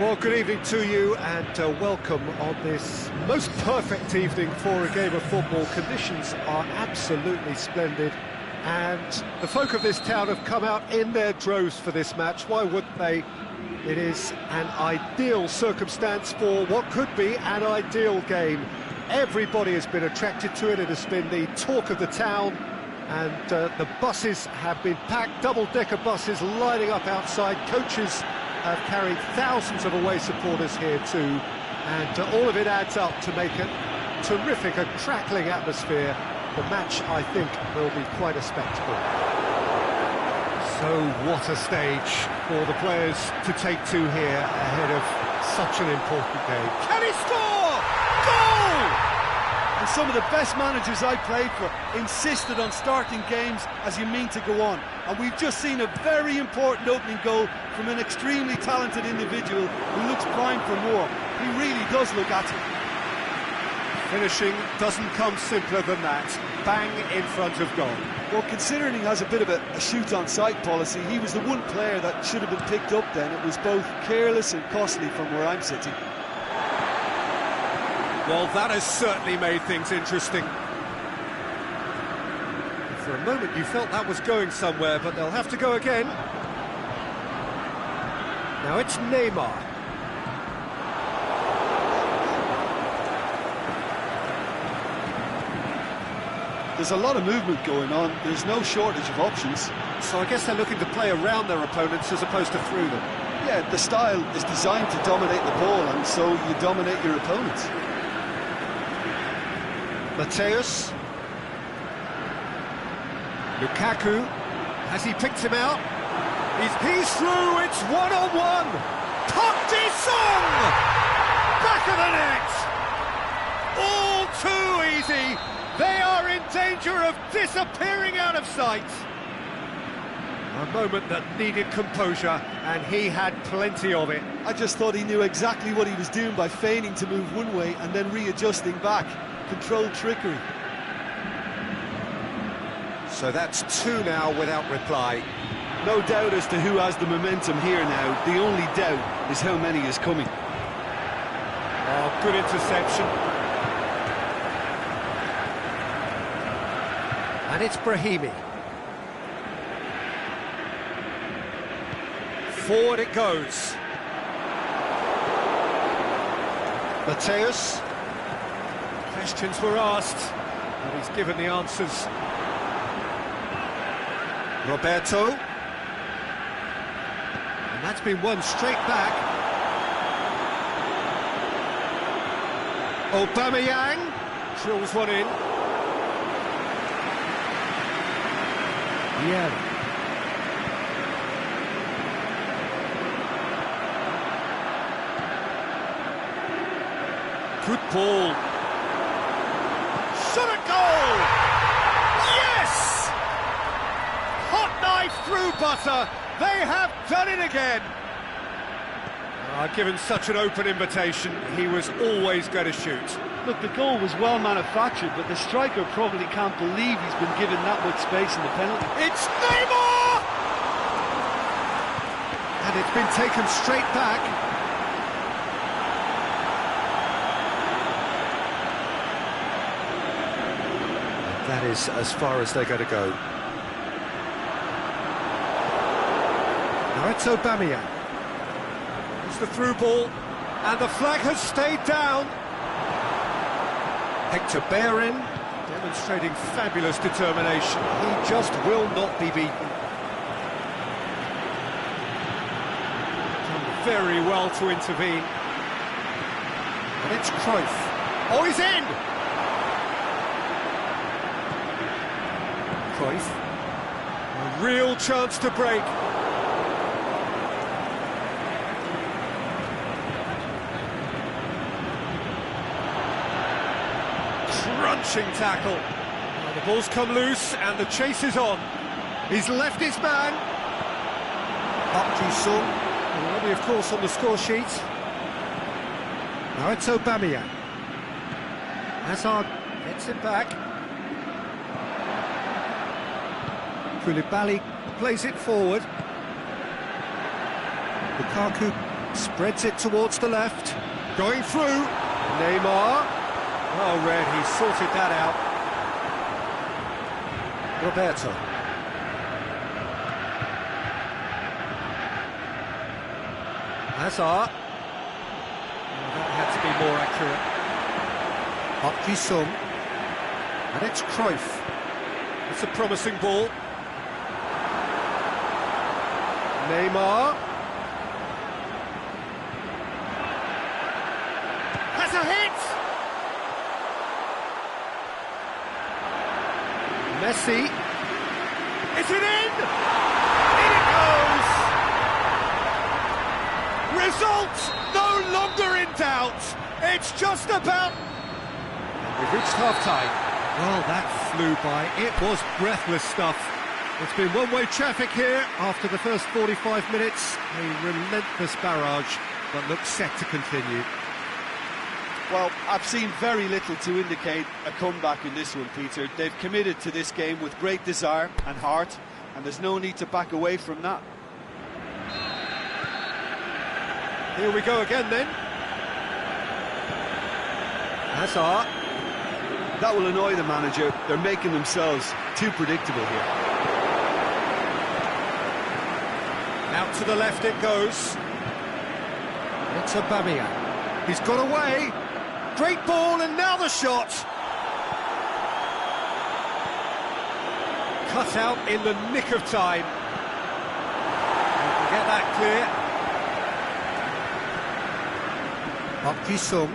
Well, good evening to you and welcome on this most perfect evening for a game of football. Conditions are absolutely splendid and the folk of this town have come out in their droves for this match. Why wouldn't they? It is an ideal circumstance for what could be an ideal game. Everybody has been attracted to it. It has been the talk of the town, and the buses have been packed, double-decker buses lining up outside. Coaches have carried thousands of away supporters here too, and all of it adds up to make a terrific, a crackling atmosphere. The match, I think, will be quite a spectacle. So what a stage for the players to take to here ahead of such an important game. Can he score? Goal! And some of the best managers I played for insisted on starting games as you mean to go on. And we've just seen a very important opening goal from an extremely talented individual who looks primed for more. He really does look at it. Finishing doesn't come simpler than that. Bang in front of goal. Well, considering he has a bit of a shoot-on-sight policy, he was the one player that should have been picked up then. It was both careless and costly from where I'm sitting. Well, that has certainly made things interesting. For a moment you felt that was going somewhere, but they'll have to go again. Now it's Neymar. There's a lot of movement going on. There's no shortage of options. So I guess they're looking to play around their opponents as opposed to through them. Yeah, the style is designed to dominate the ball, and so you dominate your opponents. Mateus. Lukaku. Has he picked him out? He's through, it's one-on-one! Park Ji-sung! Back of the net! All too easy! They are in danger of disappearing out of sight! A moment that needed composure, and he had plenty of it. I just thought he knew exactly what he was doing by feigning to move one way and then readjusting back. Controlled trickery. So that's two now without reply. No doubt as to who has the momentum here now. The only doubt is how many is coming. Oh, good interception. And it's Brahimi. Forward it goes. Mateus. Questions were asked, and he's given the answers. Roberto. And that's been won straight back. Aubameyang drills one in. Yeah. Good ball. Shot at goal! Yes! Hot knife through butter. They have done it again. Given such an open invitation, he was always going to shoot. Look, the goal was well manufactured, but the striker probably can't believe he's been given that much space in the penalty. It's Neymar! And it's been taken straight back. That is as far as they're going to go. Now it's Aubameyang. It's the through ball, and the flag has stayed down. Hector Bellerin demonstrating fabulous determination. He just will not be beaten. Done very well to intervene. And it's Cruyff. Oh, he's in! Cruyff. A real chance to break. Crunching tackle. Now the ball's come loose and the chase is on. He's left his man. Park Ji-sung, already of course on the score sheet. Now it's Aubameyang. Hazard gets it back. Koulibaly plays it forward. Lukaku Spreads it towards the left. Going through. Neymar. Well read, he sorted that out. Roberto. Hazard. That had to be more accurate. Hopkisum. And it's Cruyff. It's a promising ball. Neymar. Has a hit! Messi. Is it in? In it goes! Result no longer in doubt. It's just about... We've reached half-time. Well, that flew by. It was breathless stuff. It's been one-way traffic here after the first 45 minutes. A relentless barrage, but looks set to continue. Well, I've seen very little to indicate a comeback in this one, Peter. They've committed to this game with great desire and heart, and there's no need to back away from that. Here we go again, then. Hazard. That will annoy the manager. They're making themselves too predictable here. Out to the left it goes. It's Aubameyang. He's got away. Great ball, and now the shot. Cut out in the nick of time. You can get that clear. Hopkisum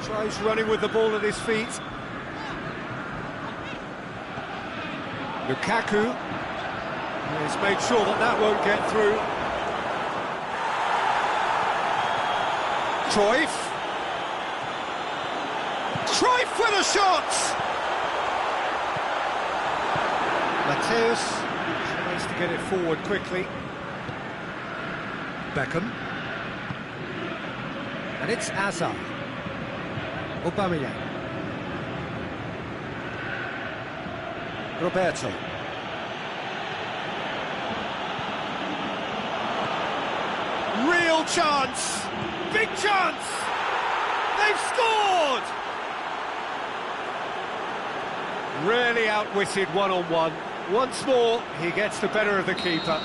tries running with the ball at his feet. Lukaku has made sure that that won't get through. Cruyff. Cruyff with a shot! Mateus tries to get it forward quickly. Beckham. And it's Hazard. Aubameyang. Roberto. Real chance! Big chance! They've scored! Really outwitted one-on-one. Once more, he gets the better of the keeper.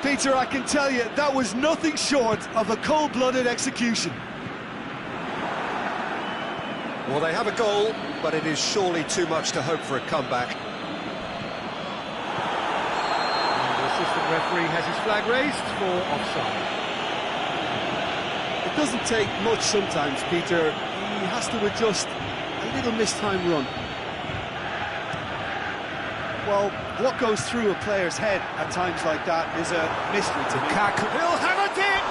Peter, I can tell you, that was nothing short of a cold-blooded execution. Well, they have a goal, but it is surely too much to hope for a comeback. And the assistant referee has his flag raised for offside. It doesn't take much sometimes, Peter. He has to adjust a little mistimed run. Well, what goes through a player's head at times like that is a mystery to me. He'll have a dip!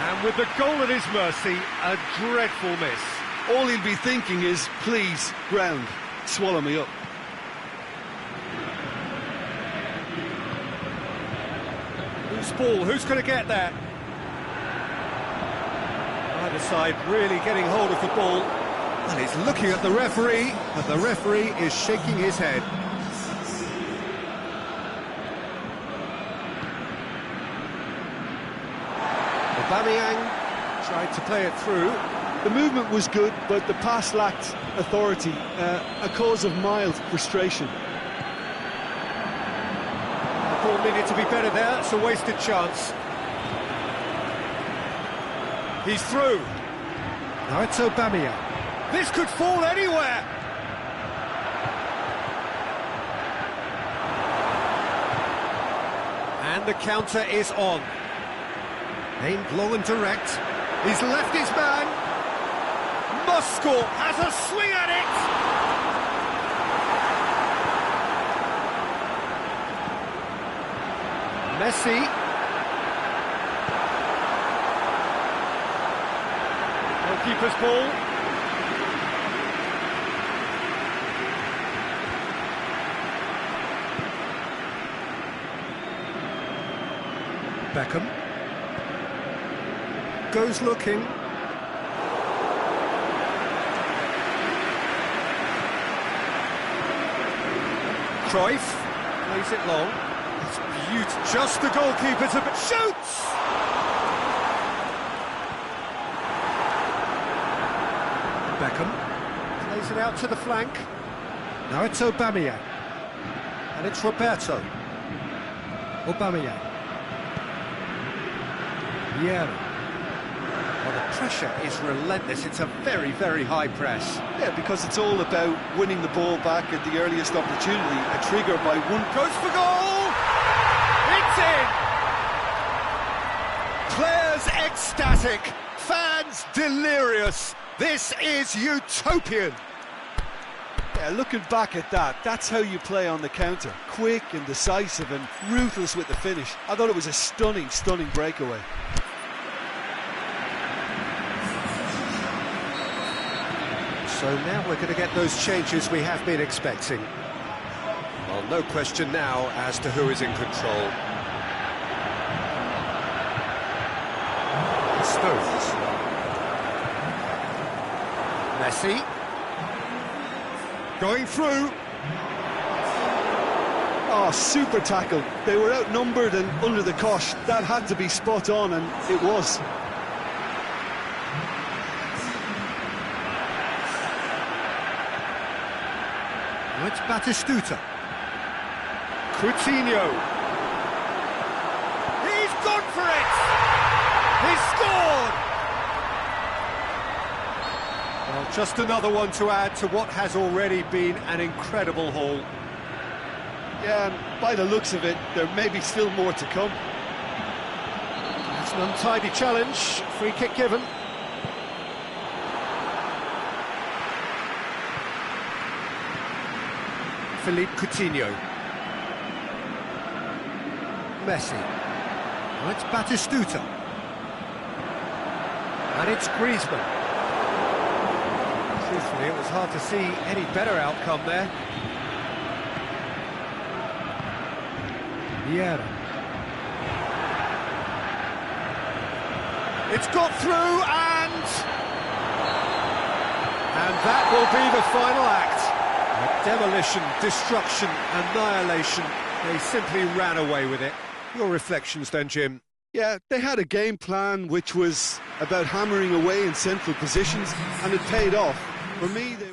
And with the goal at his mercy, a dreadful miss. All he'll be thinking is, please, ground, swallow me up. Who's ball? Who's going to get that? Either side really getting hold of the ball. And he's looking at the referee, but the referee is shaking his head. Aubameyang tried to play it through. The movement was good, but the pass lacked authority, a cause of mild frustration. The ball needed to be better there, it's a wasted chance. He's through. Now it's Aubameyang. This could fall anywhere! And the counter is on. Aimed low and direct. He's left his man. Must score, has a swing at it! Messi. Goalkeeper's ball. Beckham goes looking. Cruyff plays it long. It's beautiful. Just the goalkeeper to shoots. Beckham. Plays it out to the flank. Now it's Aubameyang. And it's Roberto. Aubameyang. Vieira. Well, the pressure is relentless. It's a very, very high press. Yeah, because it's all about winning the ball back at the earliest opportunity. A trigger by one. Goes for goal! It's in! Players ecstatic. Fans delirious. This is utopian. Yeah, looking back at that, that's how you play on the counter. Quick and decisive and ruthless with the finish. I thought it was a stunning, stunning breakaway. So now we're going to get those changes we have been expecting. Well, no question now as to who is in control. Stones. Messi. Going through. Oh, super tackle. They were outnumbered and under the cosh. That had to be spot on, and it was. Now it's Batistuta. Coutinho. He's gone for it! He's scored! Well, just another one to add to what has already been an incredible haul. Yeah, and by the looks of it, there may be still more to come. That's an untidy challenge. Free kick given. Philippe Coutinho. Messi. Well, it's Batistuta. And it's Griezmann. Truthfully, it was hard to see any better outcome there. Vieira. It's got through and that will be the final act. Demolition, destruction, annihilation. They simply ran away with it. Your reflections then, Jim? Yeah, they had a game plan which was about hammering away in central positions, and it paid off. For me, they...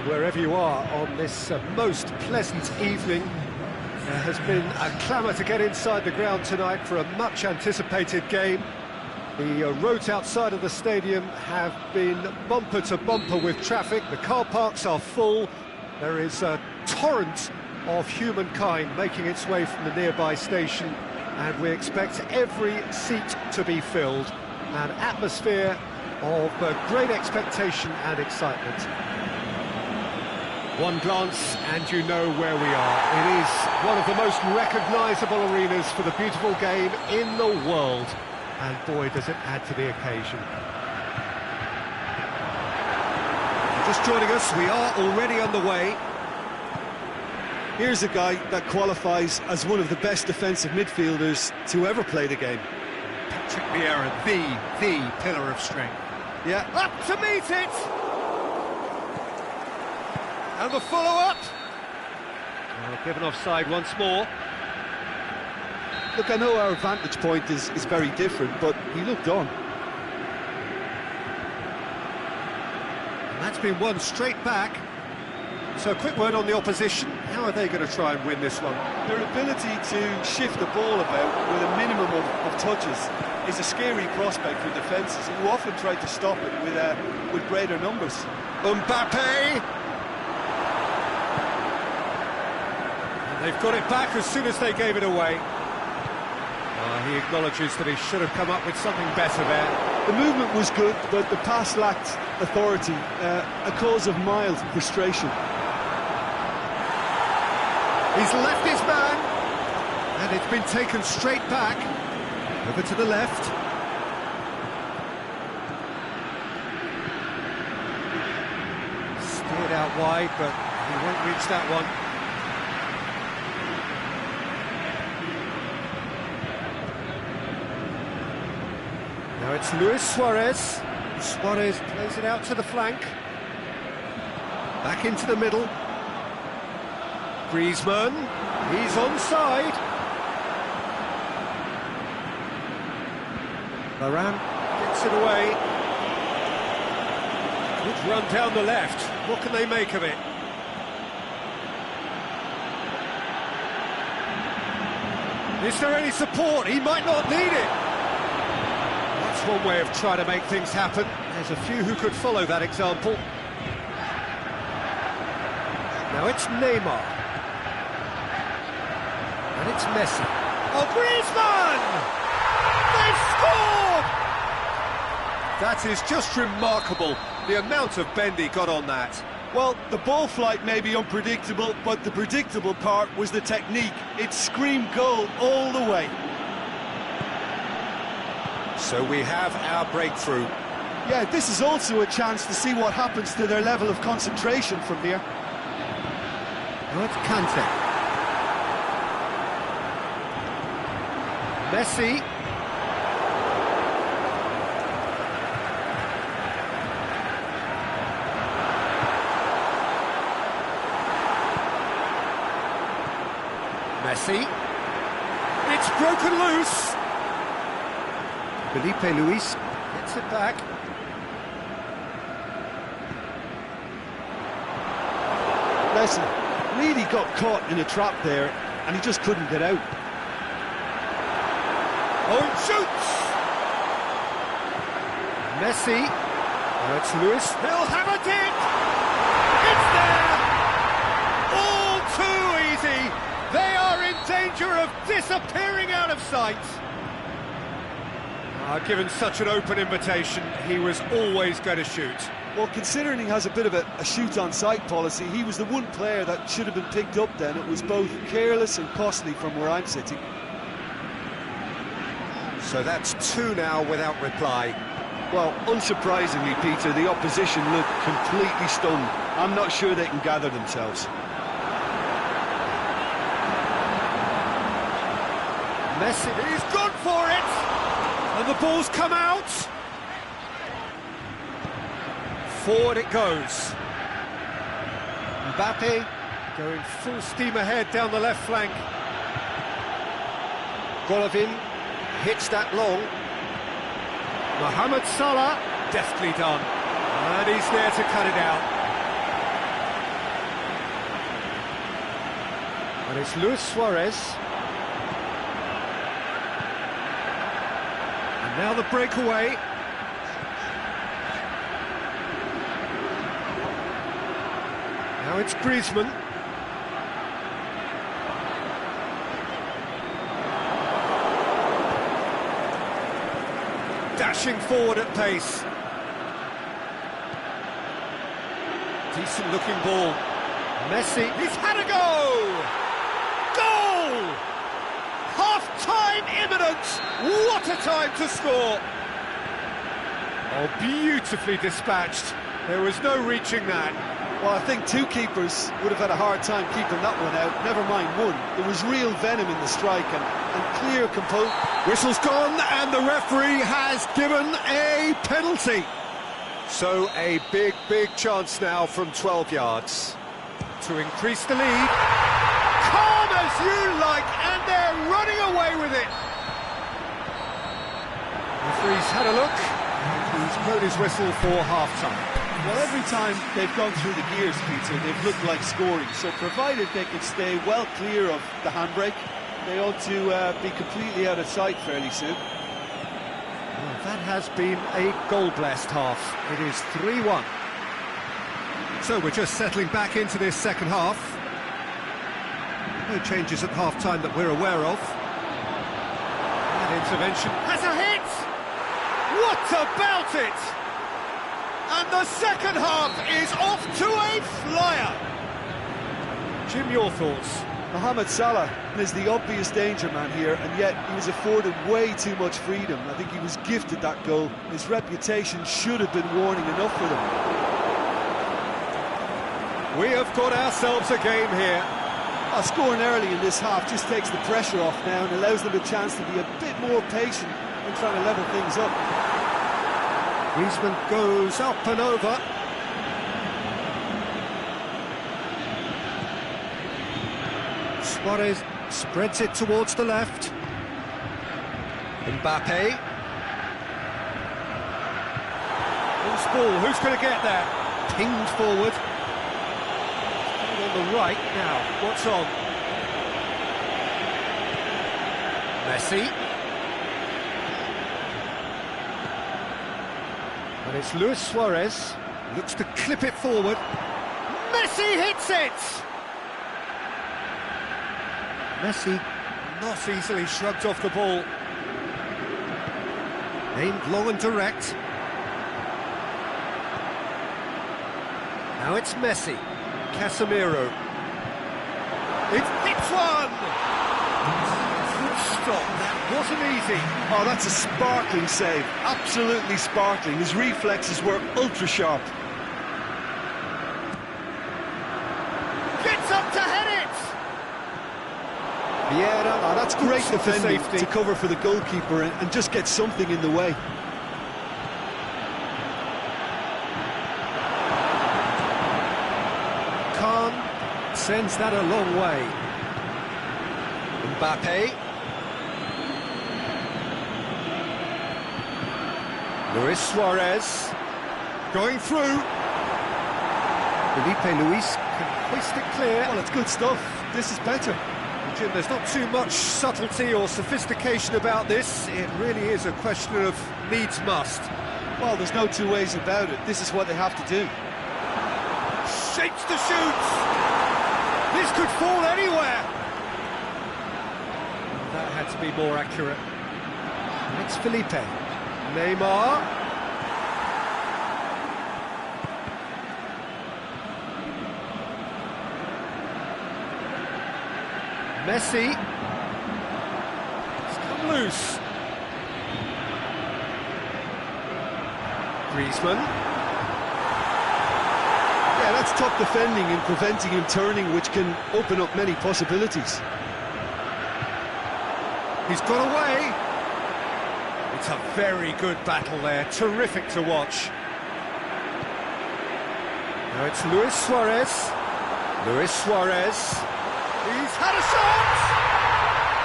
Wherever you are on this most pleasant evening, there has been a clamour to get inside the ground tonight for a much-anticipated game. The roads outside of the stadium have been bumper to bumper with traffic. The car parks are full. There is a torrent of humankind making its way from the nearby station, and we expect every seat to be filled. An atmosphere of great expectation and excitement. One glance and you know where we are. It is one of the most recognisable arenas for the beautiful game in the world. And boy, does it add to the occasion. Just joining us, we are already underway. Here's a guy that qualifies as one of the best defensive midfielders to ever play the game. Patrick Vieira, the pillar of strength. Yeah. Up to meet it! And the follow-up. Well, given offside once more. Look, I know our vantage point is very different, but he looked on. And that's been won straight back. So a quick word on the opposition. How are they going to try and win this one? Their ability to shift the ball about with a minimum of touches is a scary prospect for defences who often try to stop it with greater numbers. Mbappe! And they've got it back as soon as they gave it away. He acknowledges that he should have come up with something better there. The movement was good, but the pass lacked authority, a cause of mild frustration. He's left his man, and it's been taken straight back. Over to the left. Steered out wide, but he won't reach that one. Now it's Luis Suarez. Suarez plays it out to the flank. Back into the middle. Griezmann, he's onside. Varane gets it away. Good run down the left. What can they make of it? Is there any support? He might not need it. That's one way of trying to make things happen. There's a few who could follow that example. Now it's Neymar. And it's Messi. Oh, Griezmann! They've scored! That is just remarkable, the amount of bend he got on that. Well, the ball flight may be unpredictable, but the predictable part was the technique. It screamed goal all the way. So we have our breakthrough. Yeah, this is also a chance to see what happens to their level of concentration from here. Now it's Kante. Messi. Messi. It's broken loose. Felipe Luis gets it back. Messi really got caught in a trap there, and he just couldn't get out. Oh, and shoots! Messi. Now it's Luis. He'll have it in! It's there! All too easy! They are in danger of disappearing out of sight. Given such an open invitation, he was always going to shoot. Well, considering he has a bit of a shoot-on-sight policy, he was the one player that should have been picked up then. It was both careless and costly from where I'm sitting. So that's two now without reply. Well, unsurprisingly, Peter, the opposition look completely stunned. I'm not sure they can gather themselves. Messi, he's gone for it! And the ball's come out. Forward it goes. Mbappe going full steam ahead down the left flank. Golovin hits that long. Mohamed Salah, deftly done. And he's there to cut it out. And it's Luis Suarez. And now the breakaway. Now it's Griezmann. Dashing forward at pace. Decent looking ball. Messi, he's had a go! Goal! Half-time imminent! What a time to score! Oh, beautifully dispatched. There was no reaching that. Well, I think two keepers would have had a hard time keeping that one out, never mind one. There was real venom in the strike and clear composure. Whistle's gone and the referee has given a penalty. So a big chance now from 12 yards to increase the lead. Calm as you like, and they're running away with it. The referee's had a look, and he's blown his whistle for half-time. Well, every time they've gone through the gears, Peter, they've looked like scoring. So provided they can stay well clear of the handbrake, they ought to be completely out of sight fairly soon. Well, that has been a goal-blessed half. It is 3-1. So we're just settling back into this second half. No changes at half-time that we're aware of. That intervention has a hit! What about it? And the second half is off to a flyer. Jim, your thoughts? Mohamed Salah is the obvious danger man here, and yet he was afforded way too much freedom. I think he was gifted that goal. His reputation should have been warning enough for them. We have got ourselves a game here. Scoring early in this half just takes the pressure off now and allows them a chance to be a bit more patient and trying to level things up. Griezmann goes up and over. Suarez spreads it towards the left. Mbappe. Loose ball, who's going to get there? Pinged forward. And on the right now, what's on? Messi. And it's Luis Suarez, looks to clip it forward. Messi hits it! Messi not easily shrugged off the ball. Aimed long and direct. Now it's Messi. Casemiro. It hits one! Good stop, that wasn't easy. Oh, that's a sparkling save, absolutely sparkling. His reflexes were ultra sharp. Gets up to head it! Vieira, oh, that's great defending to cover for the goalkeeper and just get something in the way. Khan sends that a long way. Mbappe. Luis Suarez going through. Felipe Luis can hoist it clear. Well, it's good stuff. This is better. Jim, there's not too much subtlety or sophistication about this. It really is a question of needs must. Well, there's no two ways about it. This is what they have to do. Shapes to shoot. This could fall anywhere. That had to be more accurate. It's Felipe. Neymar. Messi. It's come loose. Griezmann. Yeah, that's top defending and preventing him turning, which can open up many possibilities. He's got away. It's a very good battle there, terrific to watch. Now it's Luis Suarez. Luis Suarez. He's had a shot!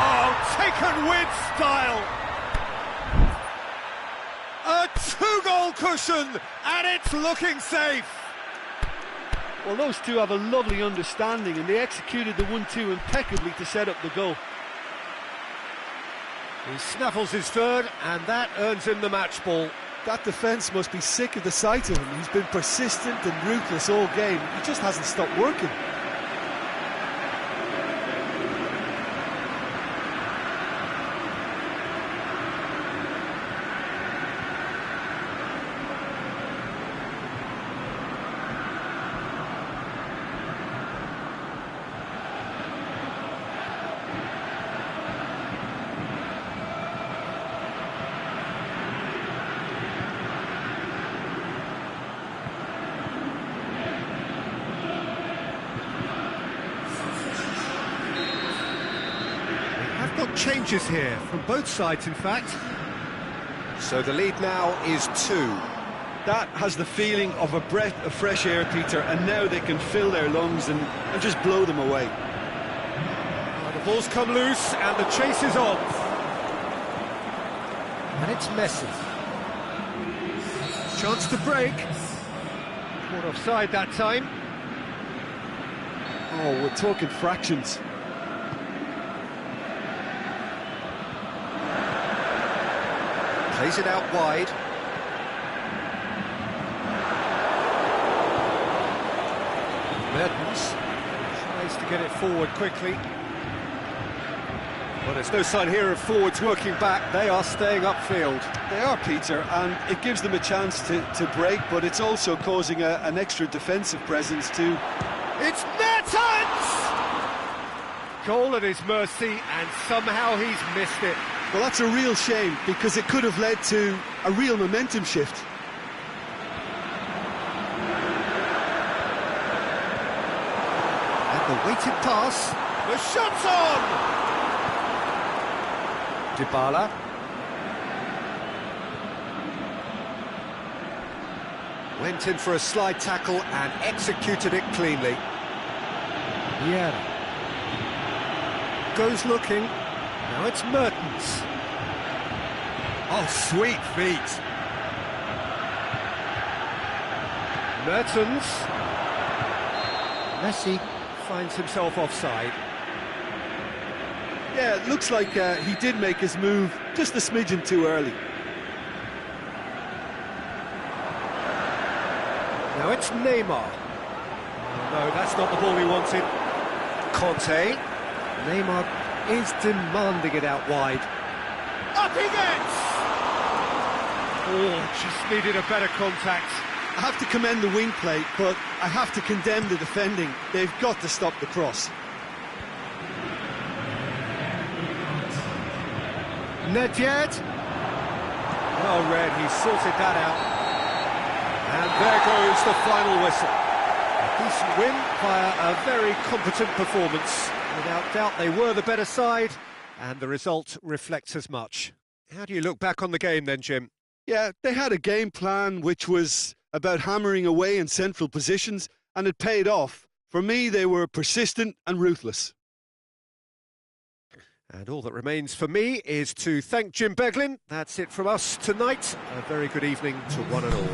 Oh, taken with style! A two-goal cushion, and it's looking safe. Well, those two have a lovely understanding, and they executed the 1-2 impeccably to set up the goal. He snaffles his third, and that earns him the match ball. That defence must be sick of the sight of him. He's been persistent and ruthless all game. He just hasn't stopped working. Got changes here from both sides, in fact. So the lead now is 2. That has the feeling of a breath of fresh air, Peter, and now they can fill their lungs and just blow them away. The ball's come loose and the chase is on. And it's Messi. Chance to break. Caught offside that time. Oh, we're talking fractions. Plays it out wide. Mertens tries to get it forward quickly. Well, there's no sign here of forwards working back. They are staying upfield. They are, Peter, and it gives them a chance to break, but it's also causing an extra defensive presence too. It's Mertens! Goal at his mercy, and somehow he's missed it. Well, that's a real shame, because it could have led to a real momentum shift. And the weighted pass. The shot's on! Dybala. Went in for a slide tackle and executed it cleanly. Yeah. Goes looking. Now it's Mertens. Oh, sweet feet. Mertens. Messi finds himself offside. Yeah, it looks like he did make his move just a smidgen too early. Now it's Neymar. Oh, no, that's not the ball he wanted. Conte. Neymar is demanding it out wide. Up he gets! Oh, just needed a better contact. I have to commend the wing play, but I have to condemn the defending. They've got to stop the cross. Nedved. Well read, he sorted that out. And there goes the final whistle. A decent win via a very competent performance. Without doubt, they were the better side, and the result reflects as much. How do you look back on the game then, Jim? Yeah, they had a game plan which was about hammering away in central positions, and it paid off. For me, they were persistent and ruthless. And all that remains for me is to thank Jim Beglin. That's it from us tonight. A very good evening to one and all.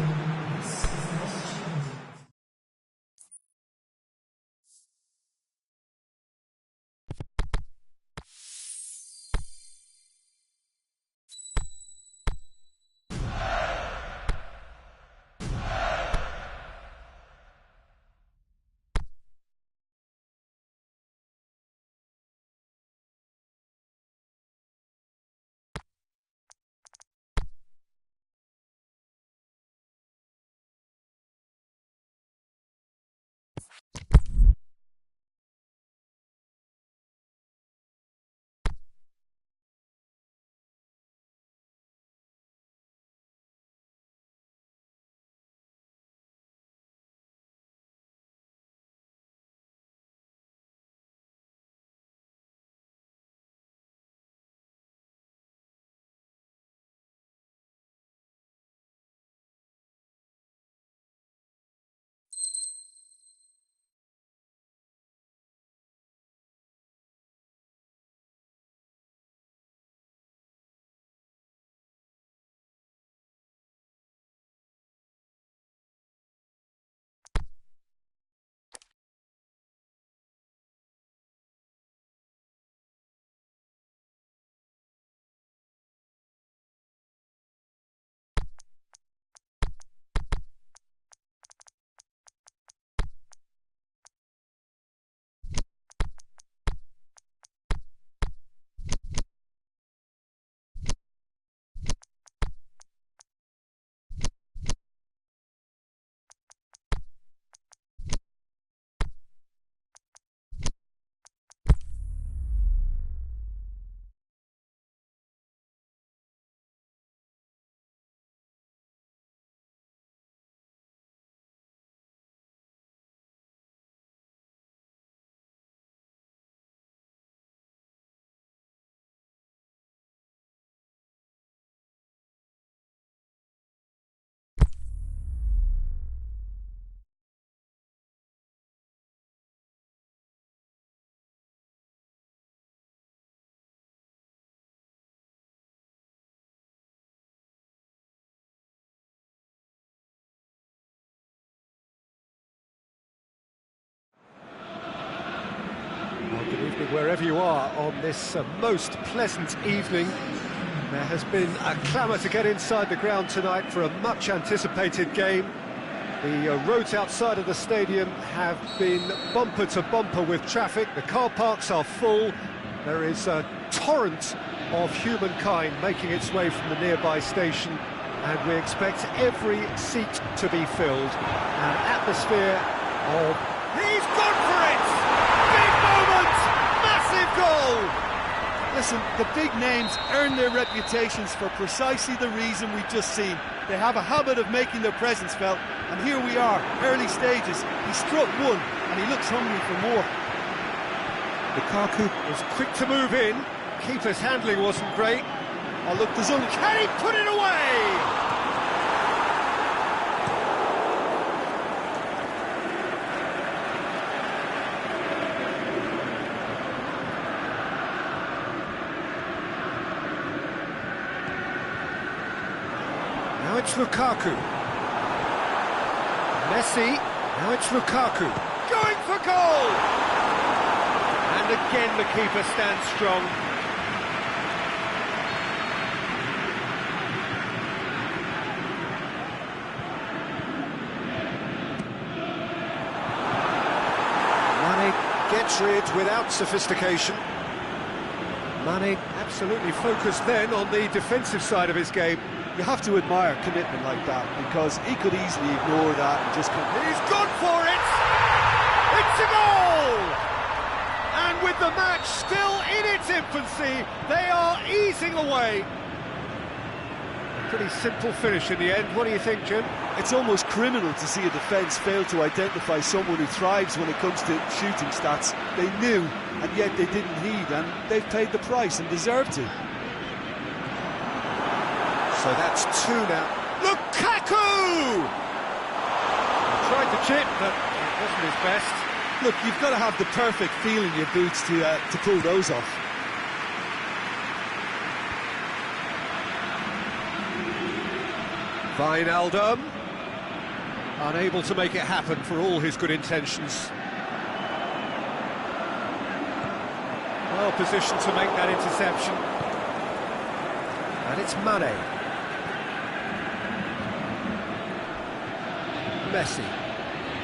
Good evening wherever you are on this most pleasant evening. There has been a clamour to get inside the ground tonight for a much anticipated game. The roads outside of the stadium have been bumper to bumper with traffic. The car parks are full. There is a torrent of humankind making its way from the nearby station, and we expect every seat to be filled. An atmosphere of... He's gone for it! Big moment! Massive goal! Listen, the big names earn their reputations for precisely the reason we've just seen. They have a habit of making their presence felt, and here we are, early stages. He struck one, and he looks hungry for more. Lukaku was quick to move in. Keeper's handling wasn't great. Oh, look, there's only... Can he put it away? Now it's Lukaku. Messi. Now it's Lukaku. Going for goal! And again the keeper stands strong. Mane gets rid without sophistication. Mane absolutely focused then on the defensive side of his game. You have to admire commitment like that, because he could easily ignore that and just come... He's gone for it! It's a goal! And with the match still in its infancy, they are easing away. A pretty simple finish in the end. What do you think, Jim? It's almost criminal to see a defence fail to identify someone who thrives when it comes to shooting stats. They knew, and yet they didn't heed, and they've paid the price and deserve to. So that's two now. Lukaku! He tried to chip, but it wasn't his best. Look, you've got to have the perfect feel in your boots to pull those off. Wijnaldum, unable to make it happen for all his good intentions. Well positioned to make that interception. And it's Mane. Messi.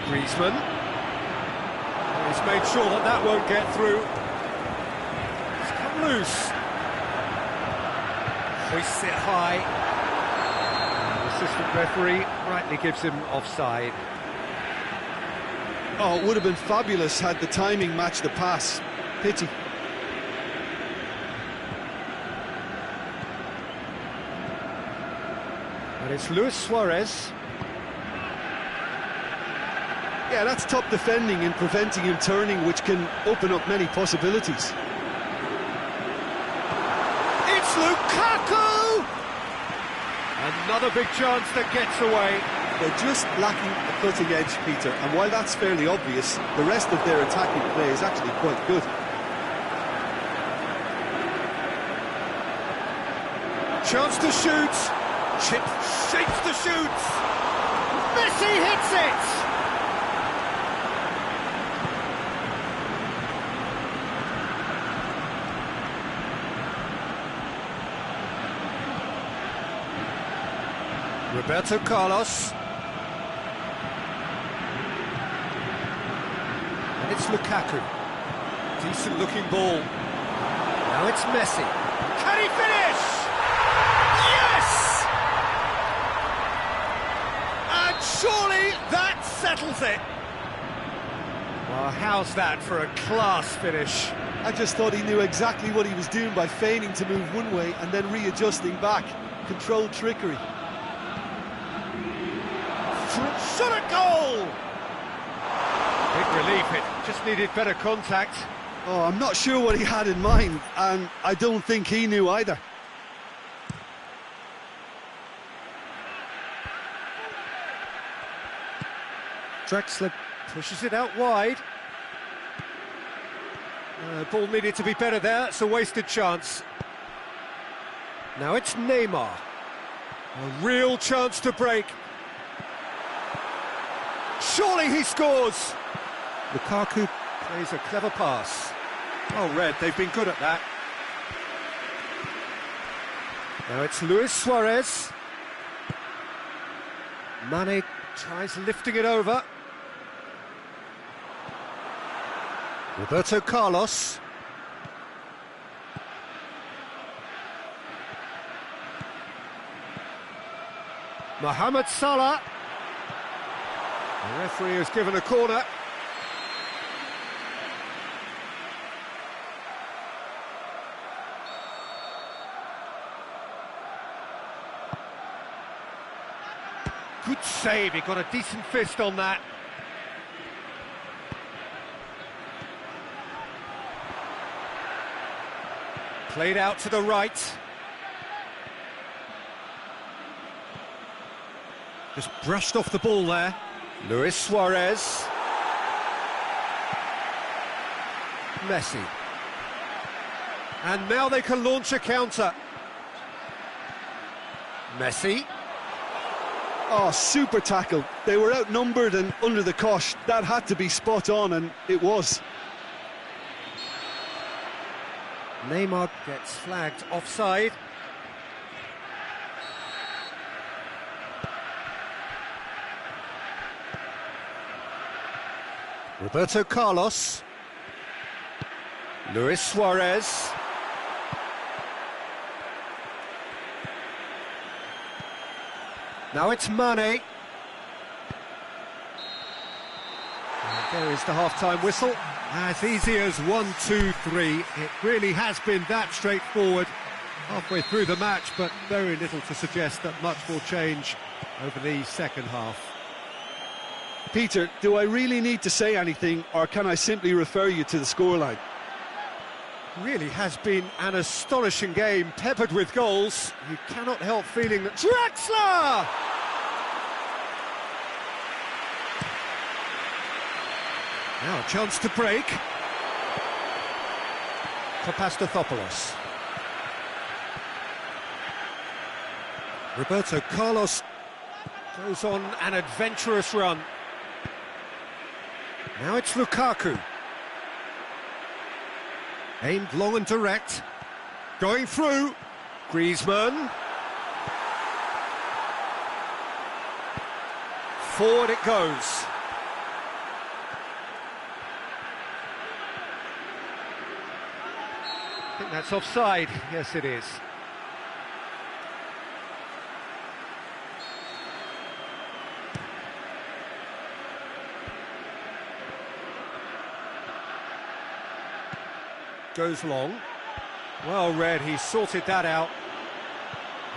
Griezmann. He's made sure that that won't get through. It's come loose. Hoists it high. The assistant referee rightly gives him offside. Oh, it would have been fabulous had the timing matched the pass. Pity. And it's Luis Suarez. Yeah, that's top defending and preventing him turning, which can open up many possibilities. It's Lukaku! Another big chance that gets away. They're just lacking a cutting edge, Peter, and while that's fairly obvious, the rest of their attacking play is actually quite good. Chance to shoot. Chip shapes the shoot. Messi hits it! Roberto Carlos. And it's Lukaku. Decent looking ball. Now it's Messi. Can he finish? Yes! And surely that settles it. Well, how's that for a class finish? I just thought he knew exactly what he was doing by feigning to move one way and then readjusting back. Controlled trickery. Shot a goal! Big relief, it just needed better contact. Oh, I'm not sure what he had in mind, and I don't think he knew either. Drexler pushes it out wide. Ball needed to be better there, it's a wasted chance. Now it's Neymar. A real chance to break. Surely he scores! Lukaku plays a clever pass. Oh, Red, they've been good at that. Now it's Luis Suarez. Mane tries lifting it over. Roberto Carlos. Mohamed Salah. The referee has given a corner. Good save, he got a decent fist on that. Played out to the right. Just brushed off the ball there. Luis Suarez. Messi. And now they can launch a counter. Messi. Oh, super tackle. They were outnumbered and under the cosh. That had to be spot on, and it was. Neymar gets flagged offside. Roberto Carlos. Luis Suarez. Now it's Mane. And there is the half-time whistle. As easy as 1, 2, 3. It really has been that straightforward halfway through the match, but very little to suggest that much will change over the second half. Peter, do I really need to say anything, or can I simply refer you to the scoreline? Really has been an astonishing game, peppered with goals. You cannot help feeling that Draxler! Now a chance to break. Papastathopoulos. Roberto Carlos goes on an adventurous run. Now it's Lukaku. Aimed long and direct. Going through. Griezmann. Forward it goes. I think that's offside. Yes, it is. Goes long. Well read, he sorted that out.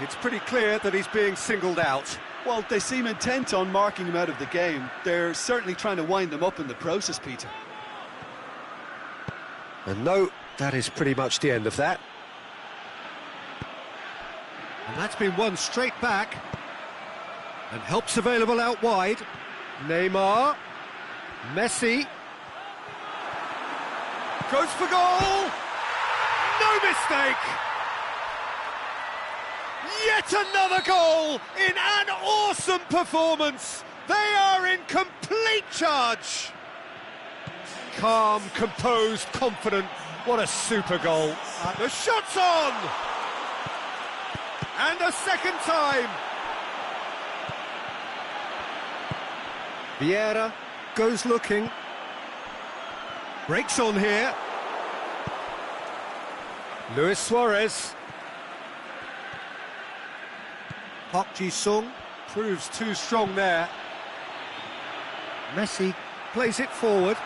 It's pretty clear that he's being singled out. Well, they seem intent on marking him out of the game. They're certainly trying to wind him up in the process, Peter. And no, that is pretty much the end of that. And that's been won straight back. And help's available out wide. Neymar. Messi. Goes for goal! No mistake! Yet another goal in an awesome performance! They are in complete charge! Calm, composed, confident. What a super goal. The shot's on! And a second time! Vieira goes looking. Breaks on here. Luis Suarez. Park Ji-sung proves too strong there. Messi plays it forward.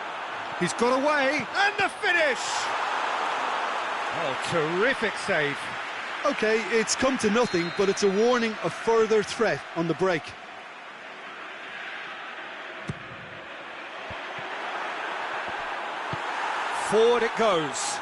He's got away, and the finish! Oh, terrific save. OK, it's come to nothing, but it's a warning of further threat on the break. Forward it goes.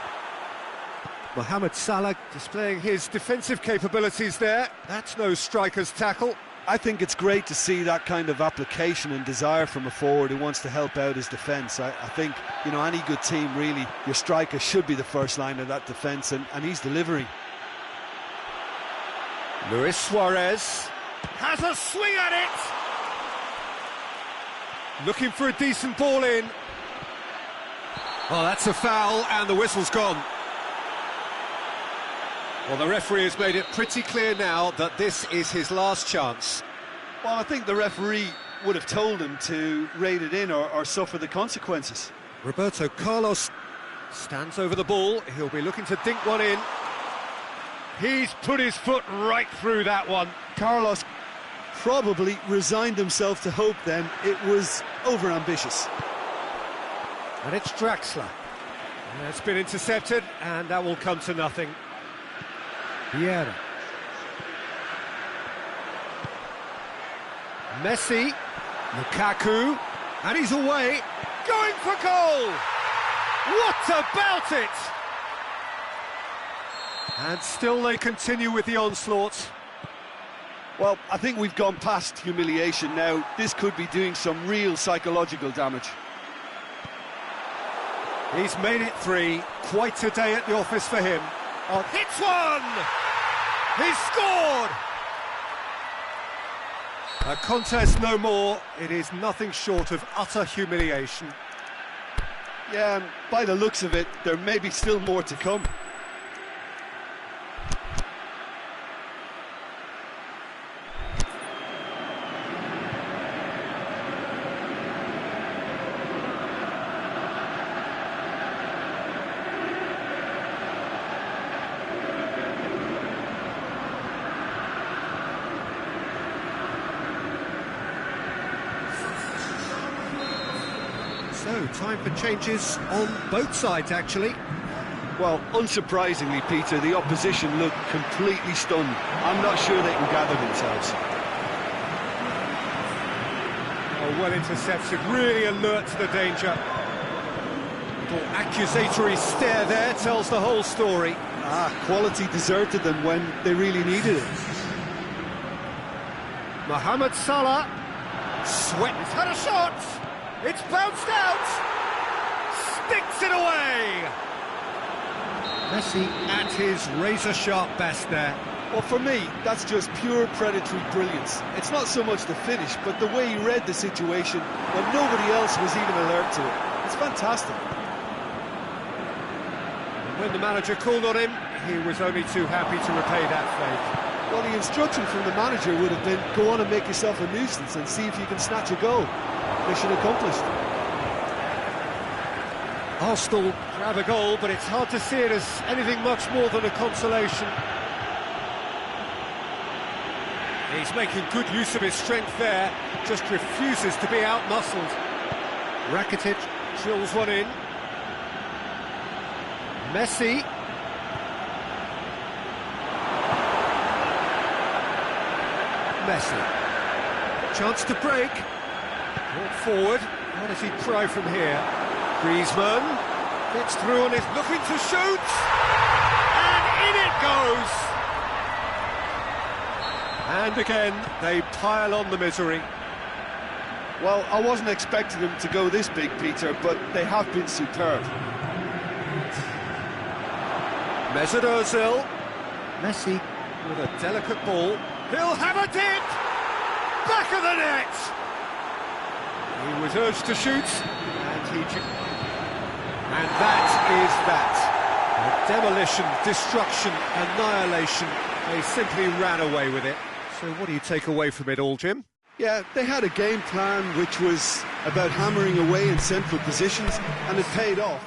Mohamed Salah displaying his defensive capabilities there. That's no striker's tackle. I think it's great to see that kind of application and desire from a forward who wants to help out his defence. I think, you know, any good team, really, your striker should be the first line of that defence, and he's delivering. Luis Suarez has a swing at it. Looking for a decent ball in. Oh, that's a foul, and the whistle's gone. Well, the referee has made it pretty clear now that this is his last chance. Well, I think the referee would have told him to rate it in or suffer the consequences. Roberto Carlos stands over the ball. He'll be looking to dink one in. He's put his foot right through that one. Carlos probably resigned himself to hope then. It was overambitious. And it's Draxler. And it's been intercepted, and that will come to nothing. Vieira. Messi. Lukaku. And he's away. Going for goal! What about it? And still they continue with the onslaught. Well, I think we've gone past humiliation now. This could be doing some real psychological damage. He's made it 3. Quite a day at the office for him. Oh, hits one! He's scored! A contest no more. It is nothing short of utter humiliation. Yeah, and by the looks of it, there may be still more to come. So, time for changes on both sides, actually. Well, unsurprisingly, Peter, the opposition look completely stunned. I'm not sure they can gather themselves. Oh, well intercepted, really alert to the danger. Little accusatory stare there tells the whole story. Quality deserted them when they really needed it. Mohamed Salah. Sweat has had a shot. It's bounced out. Sticks it away. Messi at his razor-sharp best there. Well, for me, that's just pure predatory brilliance. It's not so much the finish, but the way he read the situation when nobody else was even alert to it. It's fantastic. When the manager called on him, he was only too happy to repay that favour. Well, the instruction from the manager would have been, go on and make yourself a nuisance and see if you can snatch a goal. Mission accomplished. Arsenal grab a goal, but it's hard to see it as anything much more than a consolation. He's making good use of his strength there, just refuses to be out-muscled. Rakitic drills one in. Messi. Messi. Chance to break. Brought forward. How does he try from here? Griezmann gets through and is looking to shoot. And in it goes. And again, they pile on the misery. Well, I wasn't expecting them to go this big, Peter, but they have been superb. Mesut Ozil. Messi with a delicate ball. He'll have a dip! Back of the net! He was urged to shoot, and that is that. Demolition, destruction, annihilation. They simply ran away with it. So what do you take away from it all, Jim? Yeah, they had a game plan which was about hammering away in central positions, and it paid off.